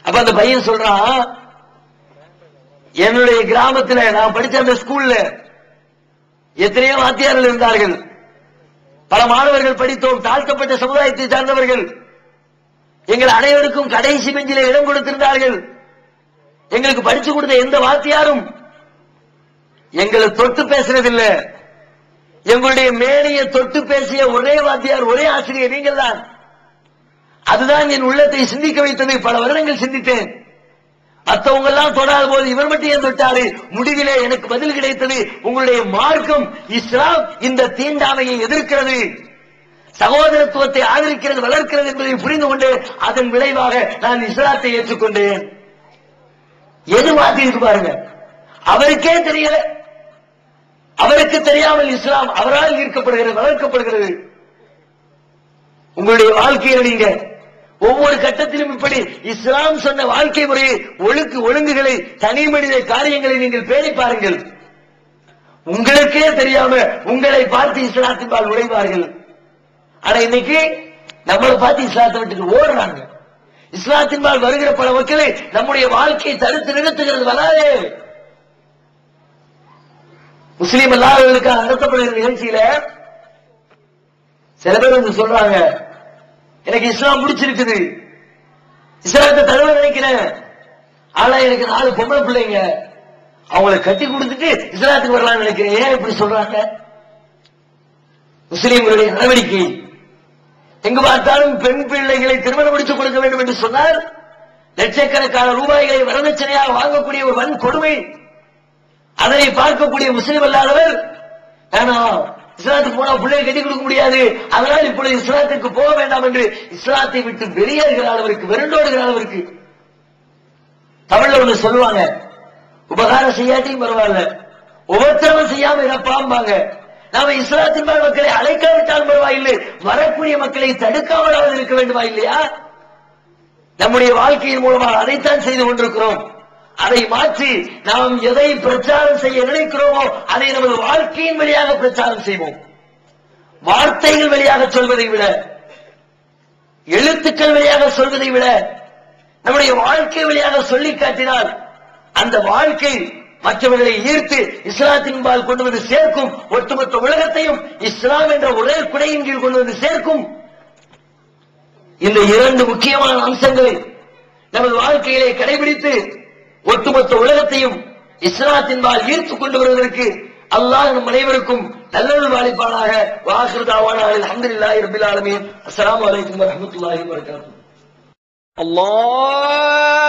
அப்ப அந்த பையன் சொல்றான், என்னுடைய கிராமத்துல நான் படிச்ச அந்த ஸ்கூல்ல எத்தனையோ வாத்தியார்கள் இருந்தார்கள், பல மாணவர்கள் படித்தோம், தாழ்த்தப்பட்ட சமுதாயத்தை சார்ந்தவர்கள். எங்கள் அனைவருக்கும் கடைசி பெஞ்சிலே இடம் கொடுத்திருந்தார்கள். எங்களுக்கு படிச்சு கொடுத்த எந்த வாத்தியாரும் எங்களை தொட்டு பேசுறதில்லை. எங்களுடைய மேடையை தொட்டு பேசிய ஒரே வாத்தியார், ஒரே ஆசிரியர் நீங்கள் தான். அதுதான் என் உள்ளத்தை சிந்திக்க வைத்தது. பல வருடங்கள் சிந்தித்தேன். மற்றவங்க எல்லாம் தொடாத போது இவர் மட்டும் ஏன் தொட்டாரு? முடிவிலே எனக்கு பதில் கிடைத்தது, உங்களுடைய மார்க்கம் இஸ்லாம் இந்த தீண்டாமையை எதிர்க்கிறது, சகோதரத்துவத்தை ஆதரிக்கிறது, வளர்க்கிறது என்பதை புரிந்து கொண்டு அதன் விளைவாக நான் இஸ்லாத்தை ஏற்றுக்கொண்டேன். எது மாத்திருக்கு பாருங்க. அவருக்கே தெரியல, அவருக்கு தெரியாமல் இஸ்லாம் அவரால் ஈர்க்கப்படுகிறது, வளர்க்கப்படுகிறது. உங்களுடைய வாழ்க்கையில் நீங்க ஒவ்வொரு கட்டத்திலும் இப்படி இஸ்லாம் சொன்ன வாழ்க்கை முறையை, ஒழுங்குகளை, தனி மனித காரியங்களை நீங்கள் பேணி பாருங்கள். உங்களுக்கே தெரியாம உங்களை பார்த்து இஸ்லாத்தின்பால் நுழைவார்கள். ஆனா இன்னைக்கு நம்மளை பார்த்து இஸ்லாத்தை விட்டுட்டு ஓடுறாங்க. இஸ்லாத்தின்பால் வருகிற பல மக்களை நம்முடைய வாழ்க்கையை தடுத்து நிறுத்துகிறது வராது. முஸ்லீம் அல்லாதவர்களுக்காக நடத்தப்படுகிற நிகழ்ச்சியில சில பேர் வந்து சொல்றாங்க, எனக்கு இஸ்லாம் பிடிச்சிருக்குது, இஸ்லாத்தை தழுவ நினைக்கிறேன், ஆனா எனக்கு 4 பொம்பளை பிள்ளைங்க, அவங்களை கட்டி கொடுத்துட்டு இஸ்லாத்துக்கு வரலாம்னு நினைக்கிறேன். ஏன் இப்படி சொல்றாங்க? முஸ்லீம்களுடைய நடவடிக்கை எங்கு பார்த்தாலும் பெண் பிள்ளைகளை திருமணம் முடித்துக் கொடுக்க வேண்டும் என்று சொன்னால் லட்சக்கணக்கான ரூபாய்களை வரதட்சணையாக வாங்கக்கூடிய ஒரு வன் கொடுமை. அதனை பார்க்கக்கூடிய முஸ்லீம் அல்லாதவர், இஸ்லாத்துக்கு போனா பிள்ளையை கட்டி கொடுக்க முடியாது, அதனால் இப்பொழுது இஸ்லாத்துக்கு போக வேண்டாம் என்று இஸ்லாத்தை விட்டு வெளியேறுகிற அளவிற்கு, வெறுண்டோடுகிற அளவிற்கு. தமிழ்ல ஒண்ணு சொல்லுவாங்க, உபகாரம் செய்யாட்டியும் பரவாயில்ல, உபத்திரவம் செய்யாம இறப்பாம்பாங்க. நாம இஸ்லாத்தின் மக்களை அழைக்காவிட்டாலும் பரவாயில்லை, வரக்கூடிய மக்களை தடுக்காமலாவது இருக்க வேண்டுமா இல்லையா? நம்முடைய வாழ்க்கையின் மூலமாக அதைத்தான் செய்து கொண்டிருக்கிறோம். அதை மாற்றி நாம் எதை பிரச்சாரம் செய்ய நினைக்கிறோமோ அதை நமது வாழ்க்கையின் வழியாக பிரச்சாரம் செய்வோம். வார்த்தைகள் வழியாக சொல்வதை விட, எழுத்துக்கள் வழியாக சொல்வதை விட நம்முடைய வாழ்க்கை வழியாக சொல்லி காட்டினால் அந்த வாழ்க்கை மற்றவர்களை ஈர்த்து இஸ்லாத்தின் பால் கொண்டு வந்து சேர்க்கும். ஒட்டுமொத்த உலகத்தையும் இஸ்லாம் என்ற ஒரே குடையின் கீழ் கொண்டு வந்து சேர்க்கும். இந்த 2 முக்கியமான அம்சங்களை நமது வாழ்க்கையிலே கடைபிடித்து ஒட்டுமொத்த உலகத்தையும் இஸ்லாத்தின் பால் ஈர்த்து கொண்டு வருவதற்கு அல்லாஹ் நம் அனைவருக்கும் நல்லருள் வாழிப்பானாக. வாஹிரு தாவானா அல்ஹம்துலில்லாஹி ரப்பில் ஆலமீன். அஸ்ஸலாமு அலைக்கும் வரஹ்மத்துல்லாஹி வபரகாத்துஹு. அல்லாஹ்